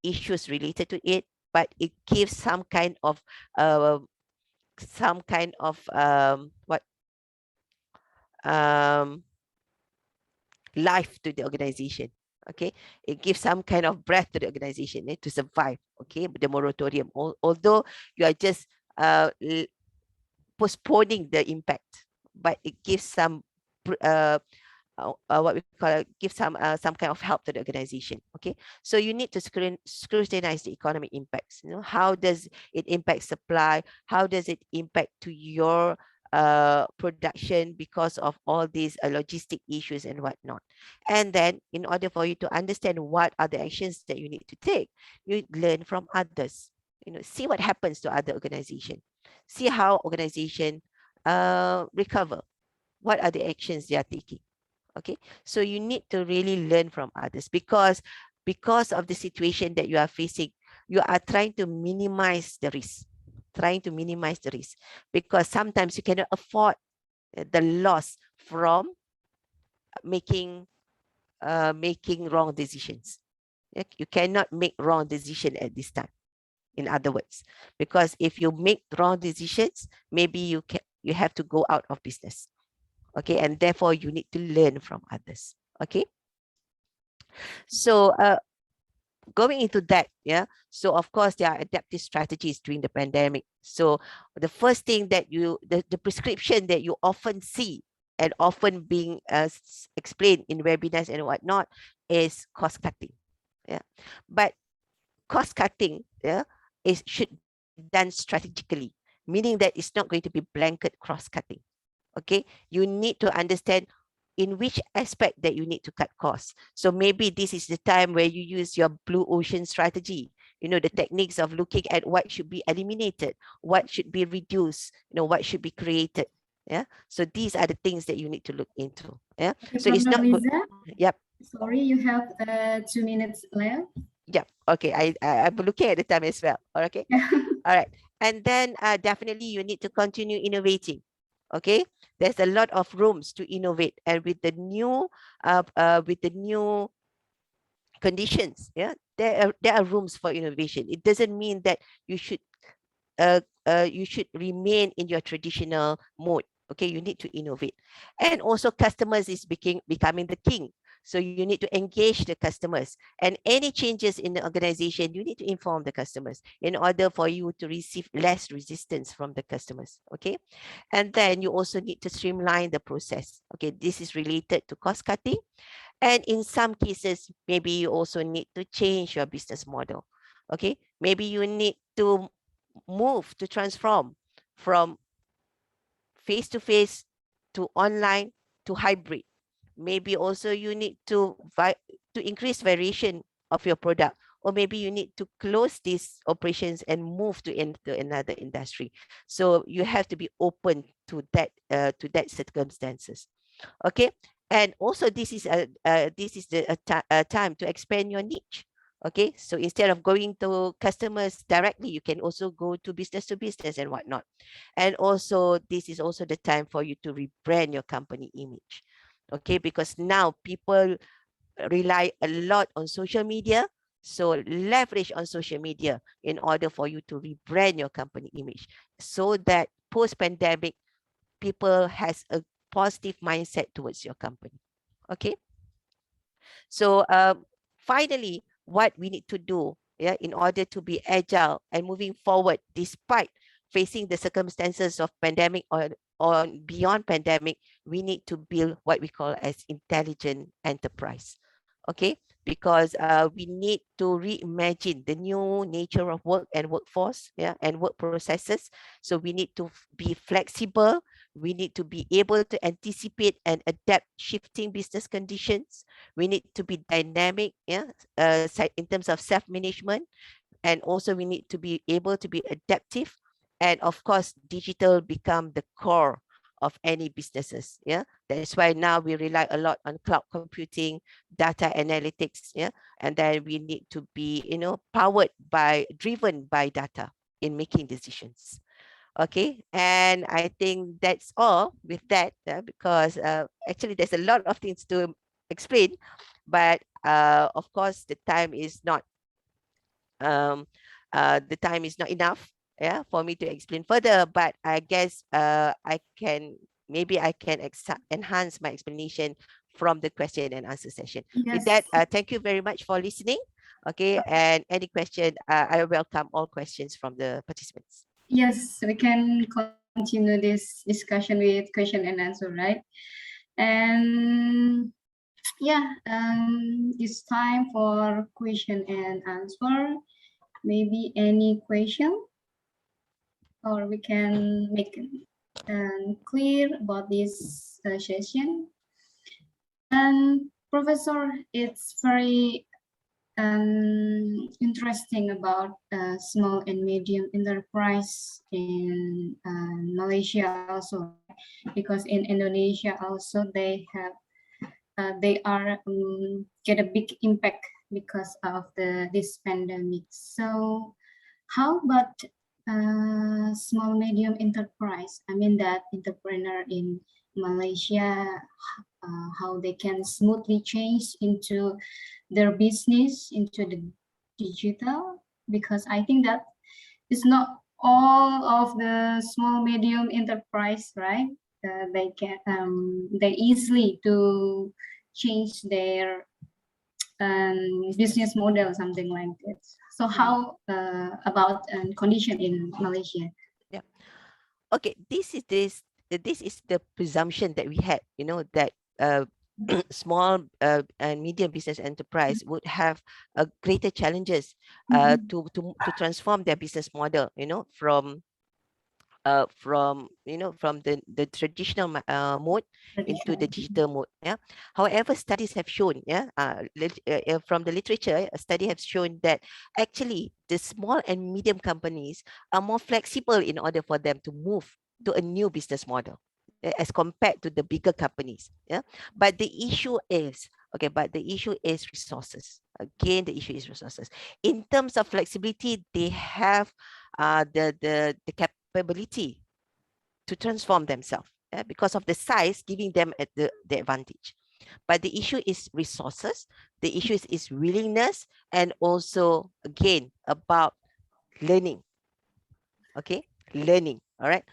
issues related to it. But it gives some kind of what life to the organization. Okay, it gives some kind of breath to the organization to survive. Okay, the moratorium, although you are just postponing the impact, but it gives some what we call give some kind of help to the organization. Okay, so you need to scrutinize the economic impacts. You know, how does it impact supply? How does it impact to your production because of all these logistic issues and whatnot? And then in order for you to understand what are the actions that you need to take, you learn from others. You know, see what happens to other organization, see how organization recover, what are the actions they are taking. Okay, so you need to really learn from others, because of the situation that you are facing, you are trying to minimize the risk, because sometimes you cannot afford the loss from making wrong decisions. You cannot make wrong decision at this time, in other words, because if you make wrong decisions, maybe you have to go out of business. Okay, and therefore you need to learn from others. Okay, so going into that, yeah, so of course there are adaptive strategies during the pandemic. So the first thing that the prescription that you often see and often being explained in webinars and whatnot is cost cutting. Yeah, but cost cutting, yeah, should be done strategically, meaning that it's not going to be blanket cross cutting. Okay, you need to understand in which aspect that you need to cut costs. So maybe this is the time where you use your blue ocean strategy. You know, the techniques of looking at what should be eliminated, what should be reduced, you know, what should be created. Yeah, so these are the things that you need to look into. Yeah, Okay, so it's not Liza, yep. Sorry, you have 2 minutes left. Yeah. Okay. I'm looking at the time as well. Okay. All right. And then definitely you need to continue innovating. Okay. There's a lot of rooms to innovate, and with the new conditions, yeah, there are rooms for innovation. It doesn't mean that you should remain in your traditional mode. Okay, you need to innovate. And also customers is becoming the king. So you need to engage the customers, and any changes in the organization, you need to inform the customers in order for you to receive less resistance from the customers. Okay. And then you also need to streamline the process. Okay, this is related to cost cutting. And in some cases, maybe you also need to change your business model. Okay, maybe you need to transform from face-to-face to online to hybrid. Maybe also you need to increase variation of your product, or maybe you need to close these operations and move into another industry. So you have to be open to that circumstances. Okay. And also this is a time to expand your niche. Okay, so instead of going to customers directly, you can also go to business and whatnot. And also this is also the time for you to rebrand your company image. Okay, because now people rely a lot on social media. So leverage on social media in order for you to rebrand your company image, so that post-pandemic people has a positive mindset towards your company. Okay. So finally, what we need to do, yeah, in order to be agile and moving forward despite facing the circumstances of pandemic or beyond pandemic, we need to build what we call as intelligent enterprise. Okay, because we need to reimagine the new nature of work and workforce, yeah, and work processes. So we need to be flexible. We need to be able to anticipate and adapt shifting business conditions. We need to be dynamic, yeah, in terms of self-management, and also we need to be able to be adaptive. And of course, digital become the core of any businesses. Yeah, that's why now we rely a lot on cloud computing, data analytics. Yeah, and then we need to be, driven by data in making decisions. Okay, and I think that's all with that, because actually there's a lot of things to explain, but of course um, the time is not enough, yeah, for me to explain further. But I guess I can enhance my explanation from the question and answer session. With Yes. that, thank you very much for listening. Okay, and any question, I welcome all questions from the participants. Yes, we can continue this discussion with question and answer, right? And yeah, it's time for question and answer. Maybe any question, or we can make clear about this session. And Professor, it's very interesting about small and medium enterprise in Malaysia also, because in Indonesia also they are get a big impact because of this pandemic. So how about small medium enterprise? I mean that entrepreneur in Malaysia, how they can smoothly change into their business into the digital, because I think that it's not all of the small medium enterprise, right? They easily to change their business model, something like that. So how about condition in Malaysia? Yeah. Okay. This is the presumption that we had, that small and medium business enterprise would have greater challenges to transform their business model, from the traditional mode into the digital mode. Yeah. However, studies have shown, from the literature, a study has shown that actually the small and medium companies are more flexible in order for them to move to a new business model as compared to the bigger companies. Yeah. But the issue is, Okay, but the issue is resources. Again, the issue is resources. In terms of flexibility, they have the capability to transform themselves because of the size, giving them the advantage. But the issue is resources. The issue is willingness, and also again about learning. Okay, learning. All right.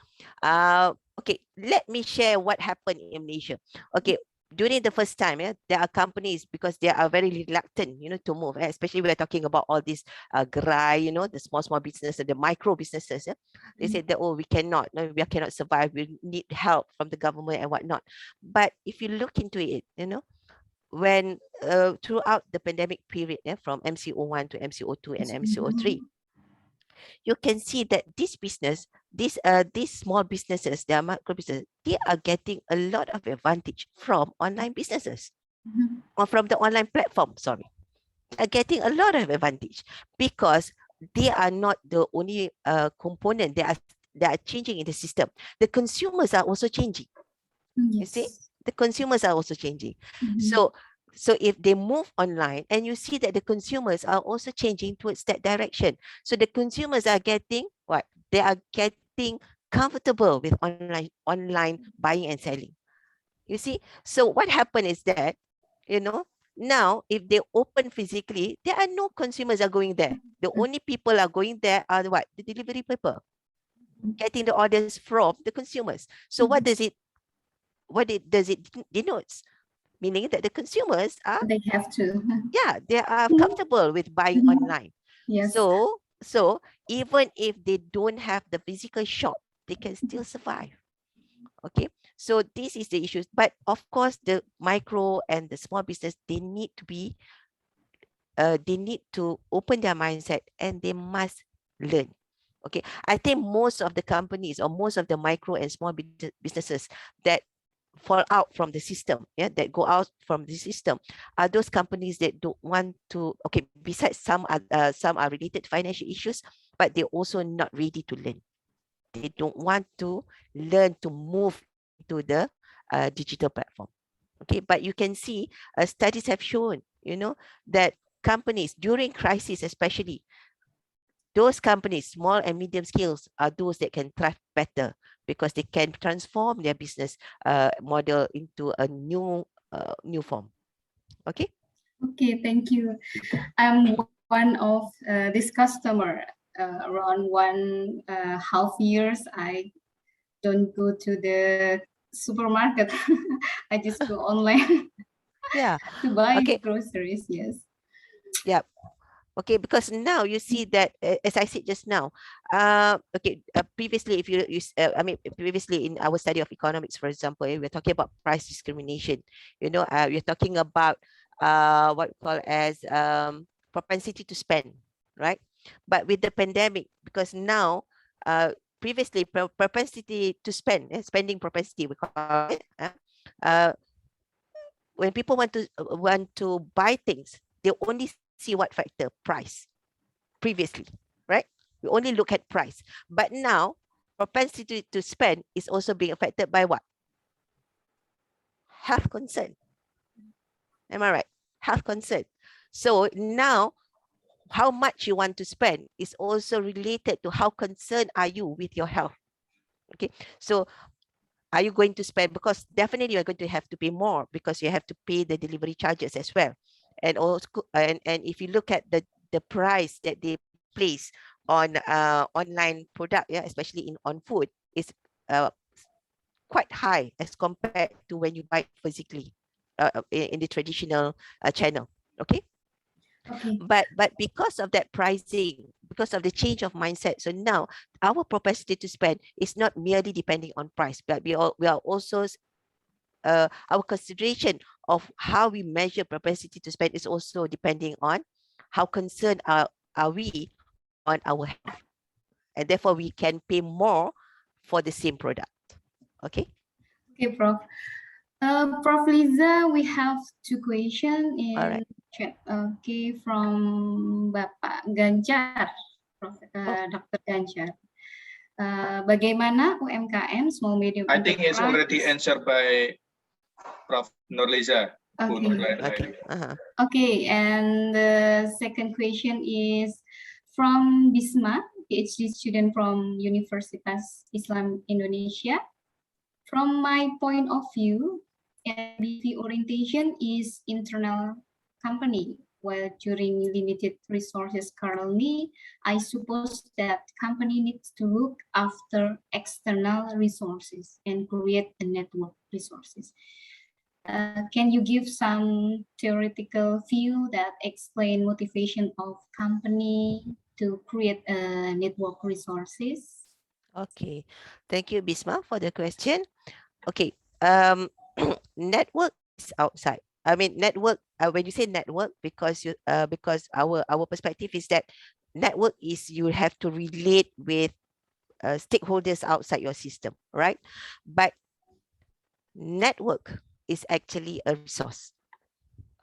Okay, let me share what happened in Malaysia. Okay, during the first time, there are companies, because they are very reluctant, to move. Especially we're talking about all these gerai, the small businesses, the micro businesses. They said that, oh, we cannot survive. We need help from the government and whatnot. But if you look into it, when throughout the pandemic period, from MCO1 to MCO2 and MCO3, you can see that this business, these small businesses, they are micro businesses, they are getting a lot of advantage from online businesses or from the online platform. Sorry, they are getting a lot of advantage because they are not the only component. They are changing in the system. The consumers are also changing. You see, the consumers are also changing. So if they move online, and you see that the consumers are also changing towards that direction. So the consumers are getting what? They are getting comfortable with online buying and selling. You see? So what happened is that, now if they open physically, there are no consumers are going there. The only people are going there are what? The delivery people, getting the orders from the consumers. So what does it denotes? Meaning that the consumers are, They have to. they are comfortable with buying online. Yes. So even if they don't have the physical shop, they can still survive. Okay, so this is the issue. But of course, the micro and the small business, they need to open their mindset, and they must learn. Okay, I think most of the companies, or most of the micro and small businesses that fall out from the system, that go out from the system, are those companies that don't want to, okay, besides some are related to financial issues, but they're also not ready to learn. They don't want to learn to move to the digital platform. Okay, but you can see studies have shown, that companies during crisis, especially those companies, small and medium scales, are those that can thrive better because they can transform their business model into a new form. Okay. Okay, thank you. I'm one of this customer. Around 1.5 years, I don't go to the supermarket. I just go online. Yeah. To buy Okay. groceries. Yes. Yeah. Okay, because now you see that, as I said just now, previously, if previously in our study of economics, for example, we're talking about price discrimination. We're talking about what we call as propensity to spend, right? But with the pandemic, because now, previously propensity to spend, spending propensity, we call it. When people want to buy things, they only see what factor? Price. Previously, right? We only look at price. But now, propensity to spend is also being affected by what? Health concern. Am I right? Health concern. So now, how much you want to spend is also related to how concerned are you with your health. Okay, so are you going to spend? Because definitely you're going to have to pay more, because you have to pay the delivery charges as well. And also, and if you look at the price that they place on online product, especially on food, is quite high as compared to when you buy physically in the traditional channel. Okay. Okay. But because of that pricing, because of the change of mindset, so now our propensity to spend is not merely depending on price, but we are also our consideration of how we measure propensity to spend is also depending on how concerned are we on our health, and therefore we can pay more for the same product. Okay. Okay, Prof. Prof. Liza, we have 2 questions in chat. Okay, from Bapak Ganjar, Dr. Ganjar. Bagaimana UMKM small medium I think it's enterprise? already answered by Prof. Nurliza. Okay. Okay. Okay, and the second question is from Bisma, PhD student from Universitas Islam Indonesia. From my point of view, MBV orientation is internal company, while during limited resources currently, I suppose that company needs to look after external resources and create a network resources. Can you give some theoretical view that explain motivation of company to create a network resources? Okay. Thank you, Bisma, for the question. Okay. Network is outside. I mean, network. When you say network, because our perspective is that network is you have to relate with stakeholders outside your system, right? But network is actually a resource.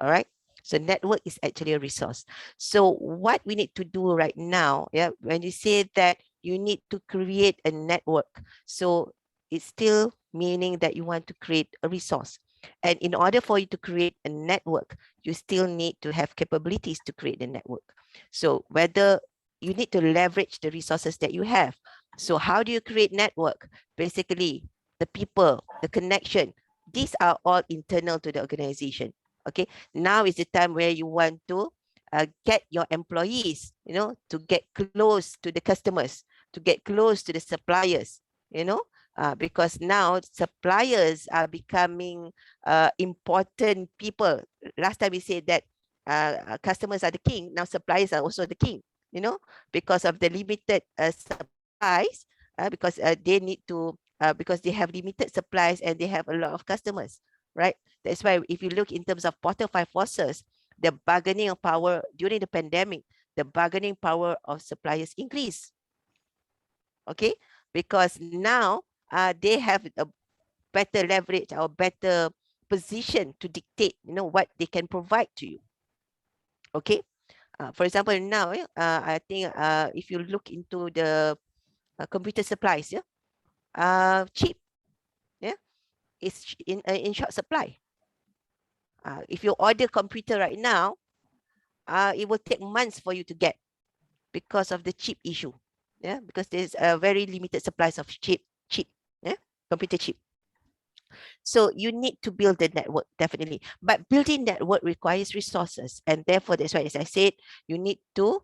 All right. So network is actually a resource. So what we need to do right now, yeah, when you say that you need to create a network, so it's still meaning that you want to create a resource. And in order for you to create a network, you still need to have capabilities to create the network. So whether you need to leverage the resources that you have. So how do you create network? Basically, the people, the connection, these are all internal to the organization. Okay, now is the time where you want to get your employees, to get close to the customers, to get close to the suppliers, because now suppliers are becoming important people. Last time we said that customers are the king, now suppliers are also the king, because of the limited supplies, because they need to, because they have limited supplies and they have a lot of customers, right? That's why if you look in terms of Porter 5 forces, the bargaining power during the pandemic, the bargaining power of suppliers increased. Okay, because now they have a better leverage or better position to dictate, what they can provide to you. Okay, for example, now I think if you look into the computer supplies, cheap, it's in short supply. If you order computer right now, it will take months for you to get because of the chip issue. Yeah, because there's a very limited supplies of chip, computer chip. So you need to build the network, definitely. But building network requires resources. And therefore, that's why, as I said, you need to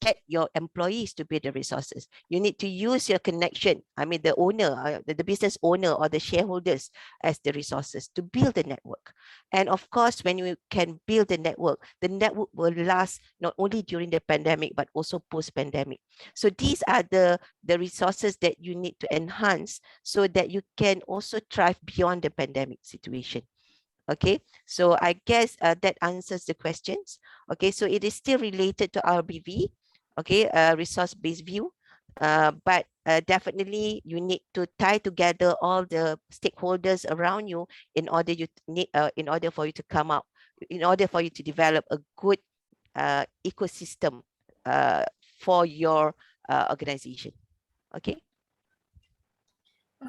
get your employees to build the resources. You need to use your connection, I mean, the owner, the business owner or the shareholders as the resources to build the network. And of course, when you can build the network will last not only during the pandemic, but also post-pandemic. So these are the resources that you need to enhance so that you can also thrive beyond the pandemic situation. Okay, so I guess that answers the questions. Okay, so it is still related to RBV, okay, resource-based view, but definitely you need to tie together all the stakeholders around you in order for you to come out, in order for you to develop a good ecosystem for your organization. Okay.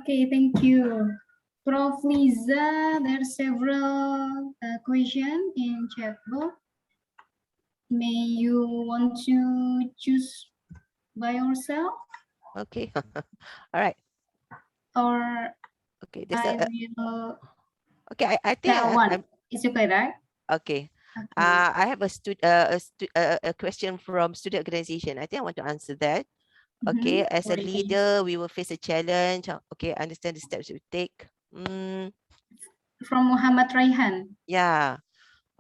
Okay, thank you. Prof. Liza, there are several questions in chat box. May you want to choose by yourself? Okay. All right. Or okay, I will okay, I think tell one. It's okay, right? Okay. Okay. I have a question from student organization. I think I want to answer that. Okay, as a leader, we will face a challenge. Okay, understand the steps we take. From Muhammad Raihan. Yeah.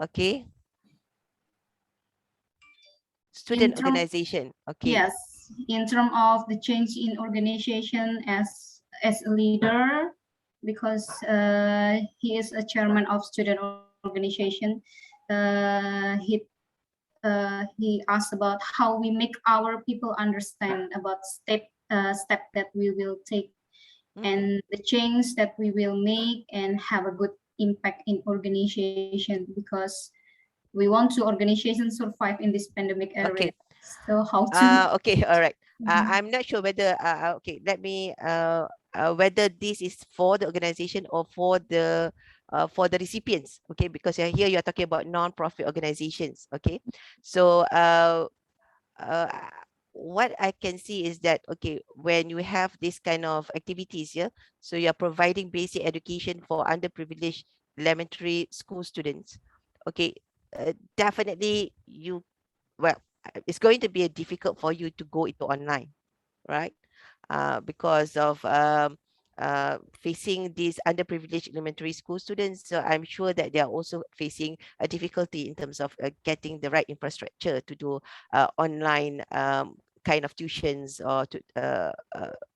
Okay. Student organization. Okay. Yes, in terms of the change in organization as a leader, because he is a chairman of student organization. He asked about how we make our people understand about step that we will take and the change that we will make and have a good impact in organization, because we want to organization survive in this pandemic era. Okay. So how to okay, all right. I'm not sure whether okay, let me whether this is for the organization or for the recipients, okay, because here you are talking about non-profit organizations, okay. So uh, what I can see is that, okay, when you have this kind of activities, yeah, so you're providing basic education for underprivileged elementary school students, okay, definitely you, well, it's going to be difficult for you to go into online, right? Because of facing these underprivileged elementary school students. So I'm sure that they are also facing a difficulty in terms of getting the right infrastructure to do online kind of tuitions or to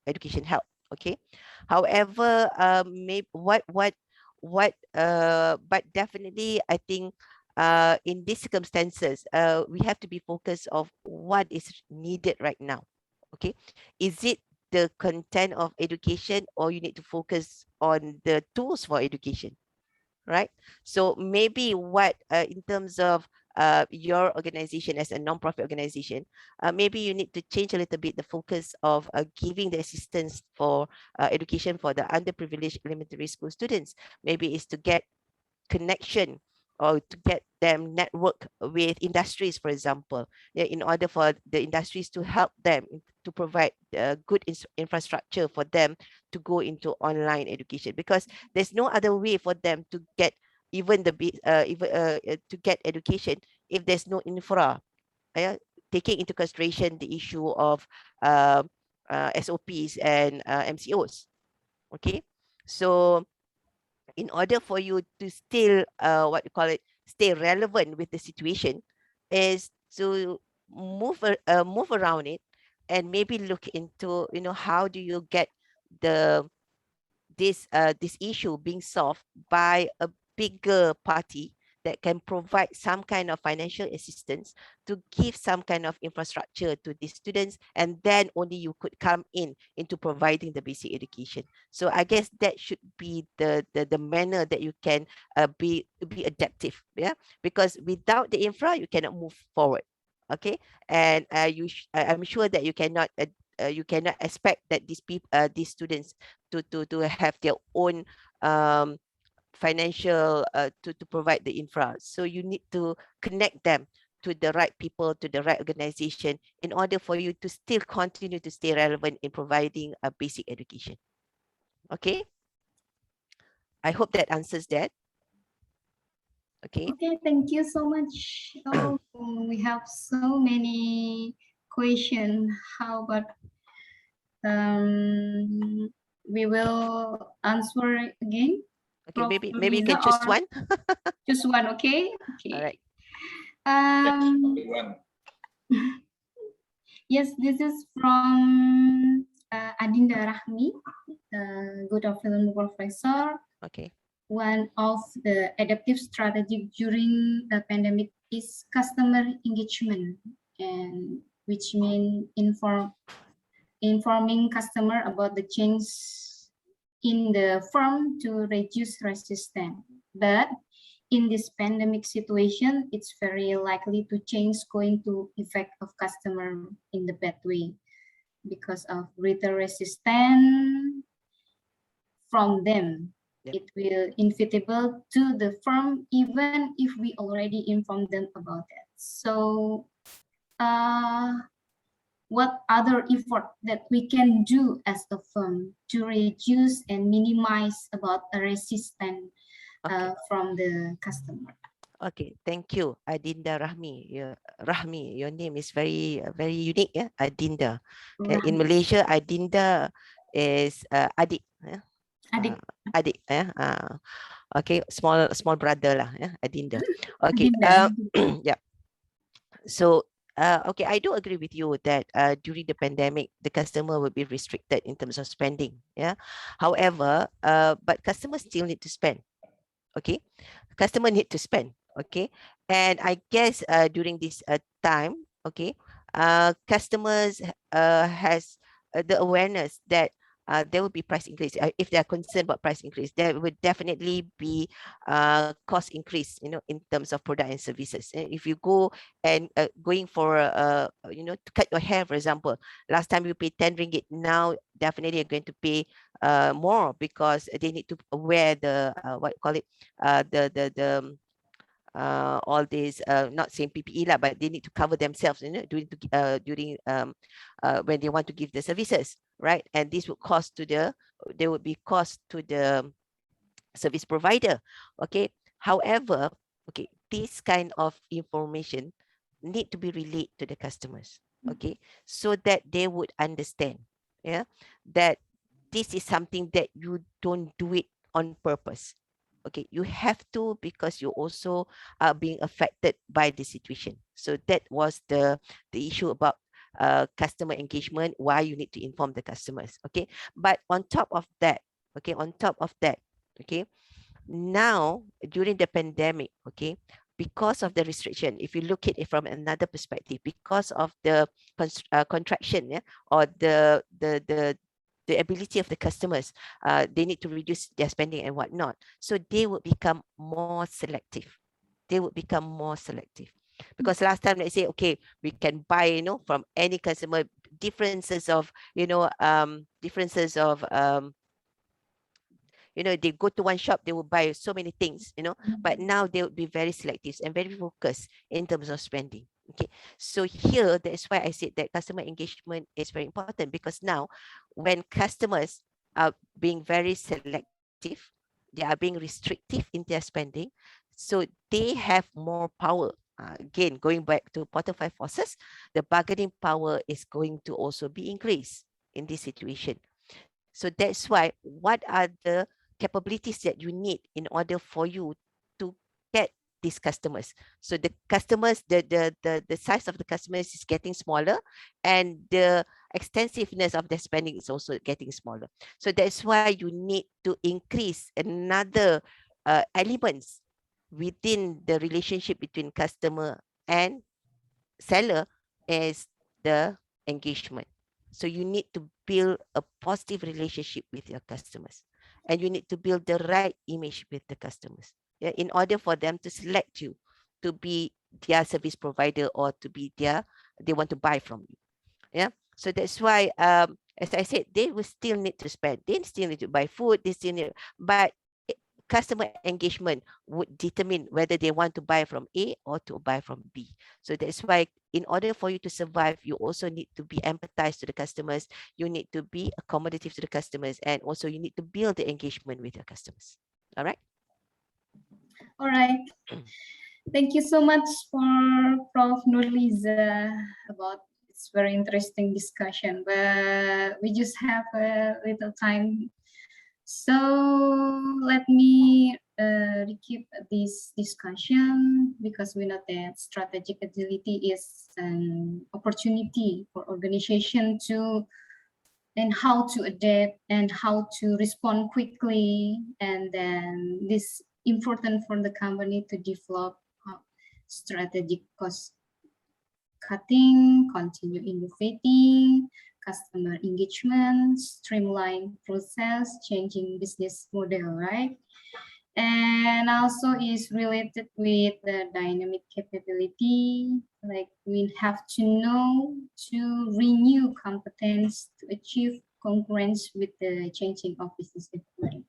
education help. Okay. However, maybe but definitely I think in these circumstances, we have to be focused of what is needed right now. Okay, is it the content of education, or you need to focus on the tools for education, right? So maybe what in terms of your organization as a non-profit organization, maybe you need to change a little bit the focus of giving the assistance for education for the underprivileged elementary school students. Maybe is to get connection or to get them network with industries, for example, yeah, in order for the industries to help them to provide good infrastructure for them to go into online education, because there's no other way for them to get even to get education if there's no infra, taking into consideration the issue of SOPs and MCOs. Okay, so in order for you to still what you call it, stay relevant with the situation, is to move around it, and maybe look into, how do you get the this issue being solved by a bigger party that can provide some kind of financial assistance to give some kind of infrastructure to the students, and then only you could come into providing the basic education. So I guess that should be the manner that you can be adaptive, yeah, because without the infra you cannot move forward. Okay, and I'm sure that you cannot expect that these students to have their own um, financial to provide the infra. So you need to connect them to the right people, to the right organization, in order for you to still continue to stay relevant in providing a basic education. Okay, I hope that answers that. Okay. Okay, thank you so much. Oh, we have so many questions. How about we will answer again? Okay, Prof. maybe you can Liza, choose or one. choose one, okay? Okay. All right. One. Yes, this is from Adinda Rahmi, good afternoon, Professor. Okay. One of the adaptive strategy during the pandemic is customer engagement, and which means informing customer about the change in the firm to reduce resistance. But in this pandemic situation, it's very likely to change going to effect of customer in the bad way because of greater resistance from them. Yep. It will inevitable to the firm even if we already informed them about it. So what other effort that we can do as a firm to reduce and minimize about the resistance from the customer? Okay, thank you, Adinda Rahmi. Rahmi, your name is very unique, yeah, Adinda. In Malaysia, Adinda is adik, yeah? Adik. Adik, yeah. Okay, small brother lah, yeah, Adinda. Okay, Adinda. yeah. So okay, I do agree with you that during the pandemic, the customer will be restricted in terms of spending. Yeah. However, but customers still need to spend. Okay, customer need to spend. Okay, and I guess during this time, okay, customers has the awareness that there will be price increase. If they are concerned about price increase, there would definitely be cost increase, in terms of product and services. If you go and going for to cut your hair, for example, last time you paid 10 ringgit, now definitely you're going to pay more, because they need to wear the what you call it, all these, not saying PPE lah, but they need to cover themselves, you know, during when they want to give the services, right? And this would cost to the, there would be cost to the service provider. Okay. However, okay, this kind of information need to be relayed to the customers. Okay, so that they would understand, yeah, that this is something that you don't do it on purpose. Okay, you have to, because you also are being affected by the situation. So that was the issue about customer engagement, why you need to inform the customers. Okay, but on top of that, okay, okay, now during the pandemic, okay, because of the restriction, if you look at it from another perspective, because of the contraction, yeah, or the ability of the customers, they need to reduce their spending and whatnot. So they would become more selective. They would become more selective. Because last time they say, okay, we can buy, you know, from any customer, differences of, you know, you know, they go to one shop, they will buy so many things, you know, but now they will be very selective and very focused in terms of spending. Okay, so here, that's why I said that customer engagement is very important, because now when customers are being very selective, they are being restrictive in their spending, so they have more power. Again, going back to Porter 5 forces, the bargaining power is going to also be increased in this situation. So that's why, what are the capabilities that you need in order for you to get these customers? So the customers, the size of the customers is getting smaller, and the extensiveness of their spending is also getting smaller. So that's why you need to increase another elements within the relationship between customer and seller, is the engagement. So you need to build a positive relationship with your customers, and you need to build the right image with the customers, yeah, in order for them to select you to be their service provider, or to be they want to buy from you. Yeah. So that's why, as I said, they will still need to spend, they still need to buy food, they still need, but customer engagement would determine whether they want to buy from A or to buy from B. So that's why, in order for you to survive, you also need to be empathized to the customers, you need to be accommodative to the customers, and also you need to build the engagement with your customers. All right. All right. Thank you so much for Prof. Nurliza about it's very interesting discussion, but we just have a little time. So let me recap this discussion, because we know that strategic agility is an opportunity for organization to, and how to adapt and how to respond quickly, and then this important for the company to develop strategic cost cutting, continue innovating, customer engagement, streamline process, changing business model, right? And also is related with the dynamic capability, like we have to know to renew competence to achieve congruence with the changing of business environment.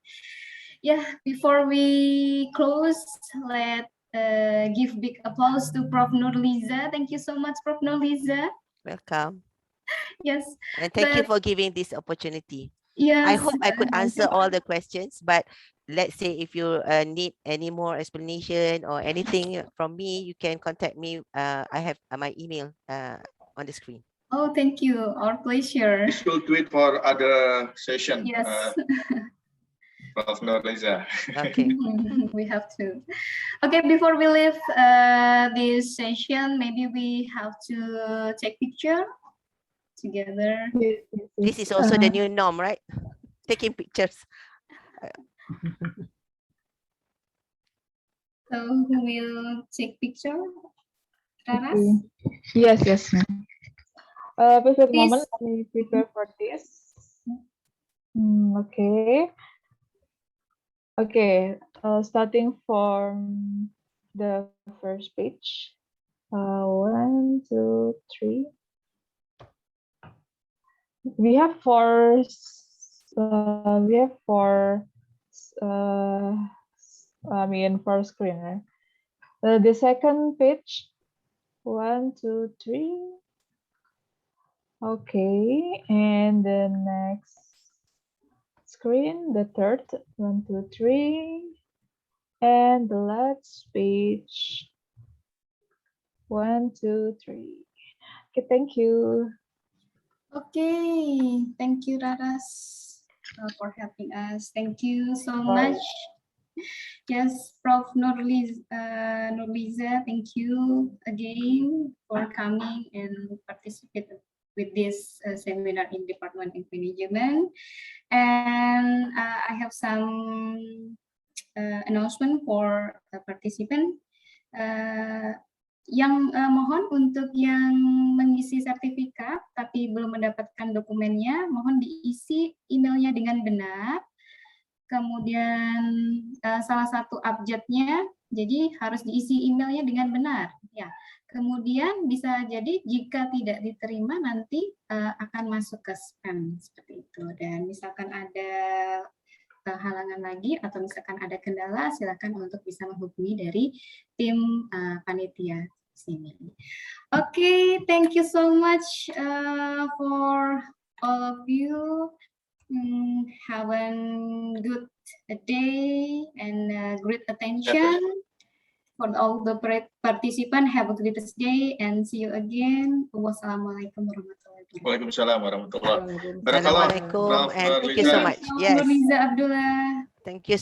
Yeah, before we close, let give big applause to Prof. Nurliza. Thank you so much, Prof. Nurliza. Welcome. Yes. And thank you for giving this opportunity. Yes. I hope I could answer all the questions, but let's say if you need any more explanation or anything from me, you can contact me. I have my email on the screen. Oh, thank you. Our pleasure. We should tweet for other session. Yes. Prof. Nurliza. Okay. We have to. Okay, before we leave this session, maybe we have to take picture together. This is also the new norm, right? Taking pictures. So who will take picture? Raras? Okay. Yes. Perfect moment. Let me prepare for this. Okay. Okay. Starting from the first page. 1, 2, 3. We have 4 we have four screen, right? The second page, 1, 2, 3. Okay, and the next screen, the third, 1, 2, 3. And the last page, 1, 2, 3. Okay, thank you. Okay, thank you, Raras, for helping us. Thank you so much. Yes, Prof. Nurliza, thank you again for coming and participate with this seminar in Department of Management. And I have some announcement for participant. Yang mohon untuk yang mengisi sertifikat tapi belum mendapatkan dokumennya, mohon diisi emailnya dengan benar. Kemudian salah satu abjadnya, jadi harus diisi emailnya dengan benar. Ya. Kemudian bisa jadi jika tidak diterima nanti akan masuk ke spam seperti itu. Dan misalkan ada halangan lagi atau misalkan ada kendala, silakan untuk bisa menghubungi dari tim panitia sini. Okay, thank you so much for all of you. Have a good day and great attention for all the participants. Have a great day and see you again. Wassalamualaikum warahmatullahi wabarakatuh. Waalaikumsalam warahmatullahi wabarakatuh. Assalamualaikum and thank you so much. Yes. Liza Abdullah. Thank you.